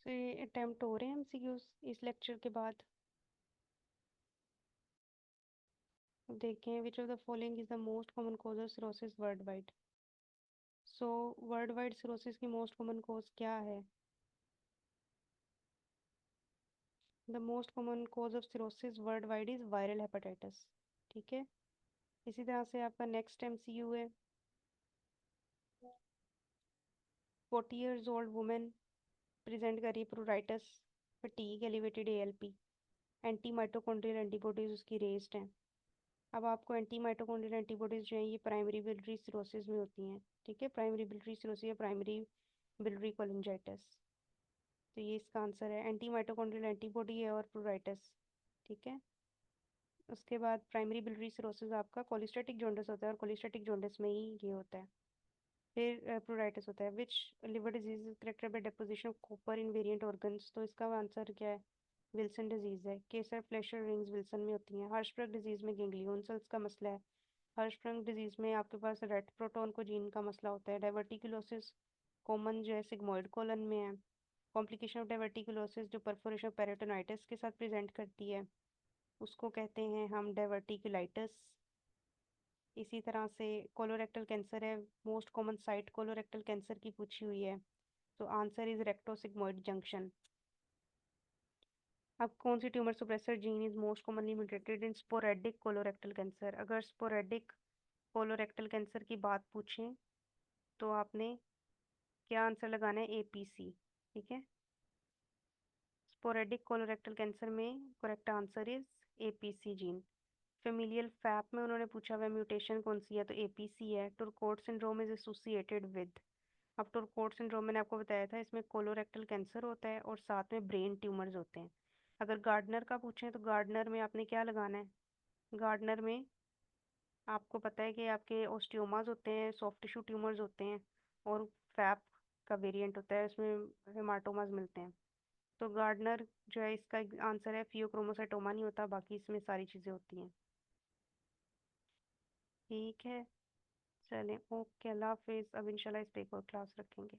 तो ये अटेम्प्ट हो रहे हैं MCQs इस लेक्चर के बाद। अब देखें, which of the following is the most common cause of cirrhosis world wide. So world wide cirrhosis की मोस्ट कॉमन कॉज क्या है? The most common cause of cirrhosis world wide is viral hepatitis, ठीक है। इसी तरह से आपका next MCQ है, 40 ईयर्स ओल्ड वुमेन प्रेजेंट कर रही है प्रोराइटिस, fatigue, elevated ALP, anti mitochondrial antibodies उसकी रेस्ड हैं। अब आपको एंटी माइटोकॉन्ड्रियल एंटीबॉडीज जो है ये प्राइमरी बिलियरी सिरोसिस में होती हैं, ठीक है। प्राइमरी बिलियरी सिरोसिस या प्राइमरी बिलियरी कोलिंजाइटिस। तो ये इसका आंसर है, एंटी माइटोकॉन्ड्रियल एंटीबॉडी है और प्रोराइटिस, ठीक है। उसके बाद प्राइमरी बिलियरी सिरोसिस आपका कोलिस्टेटिक जॉन्डिस होता है, और कोलिस्टेटिक जॉन्डिस में ही ये होता है। फिर प्रोराइटिस होता है। Which liver disease is corrected by deposition of copper in variant organs. तो इसका आंसर क्या है? विल्सन डिजीज है। केसर फ्लेशर रिंग्स विल्सन में होती हैं। हर्शबर्ग डिजीज में गैंग्लियोन सेल्स का मसला है। हर्शबर्ग डिजीज में आपके पास रेड प्रोटोन को जीन का मसला होता है। डाइवर्टिकुलोसिस कॉमन जो है सिग्मोइड कोलन में है। कॉम्प्लिकेशन ऑफ डाइवर्टिकुलोसिस जो परफोरेशन पेरिटोनाइटिस के साथ प्रेजेंट करती है उसको कहते हैं हम डाइवर्टिकुलाइटिस। इसी तरह से कोलोरेक्टल कैंसर है, most common site colorectal cancer की पूछी हुई है, तो आंसर इज रेक्टोसिग्मोइड जंक्शन। अब कौन सी tumour suppressor gene is most commonly mutated in sporadic colorectal cancer? अगर स्पोरेडिक कोलोरेक्टल कैंसर की बात पूछें तो आपने क्या आंसर लगाना है? APC, ठीक है। स्पोरेडिक कोलोरेक्टल कैंसर में correct answer is APC gene. Familial fap में उन्होंने पूछा हुआ म्यूटेशन कौन सी है, तो APC है। टुरकोट सिंड्रोम इज एसोसिएटेड विद। अब टुरकोट सिंड्रोम मैंने आपको बताया था, इसमें कोलोरेक्टल कैंसर होता है और साथ में ब्रेन ट्यूमर्स होते हैं। अगर गार्डनर का पूछें तो गार्डनर में आपने क्या लगाना है? गार्डनर में आपको पता है कि आपके ओस्टियोमास होते हैं, सॉफ्ट टिश्यू ट्यूमर्स होते हैं, और फैप का वेरिएंट होता है, उसमें हेमाटोमास मिलते हैं। तो गार्डनर जो है इसका आंसर है। फियोक्रोमोसाइटोमा नहीं होता, बाकी इसमें सारी चीज़ें होती हैं, ठीक है। चलें, ओके, अल्लाह हाफिज़। अब इंशाल्लाह इस पे एक और क्लास रखेंगे।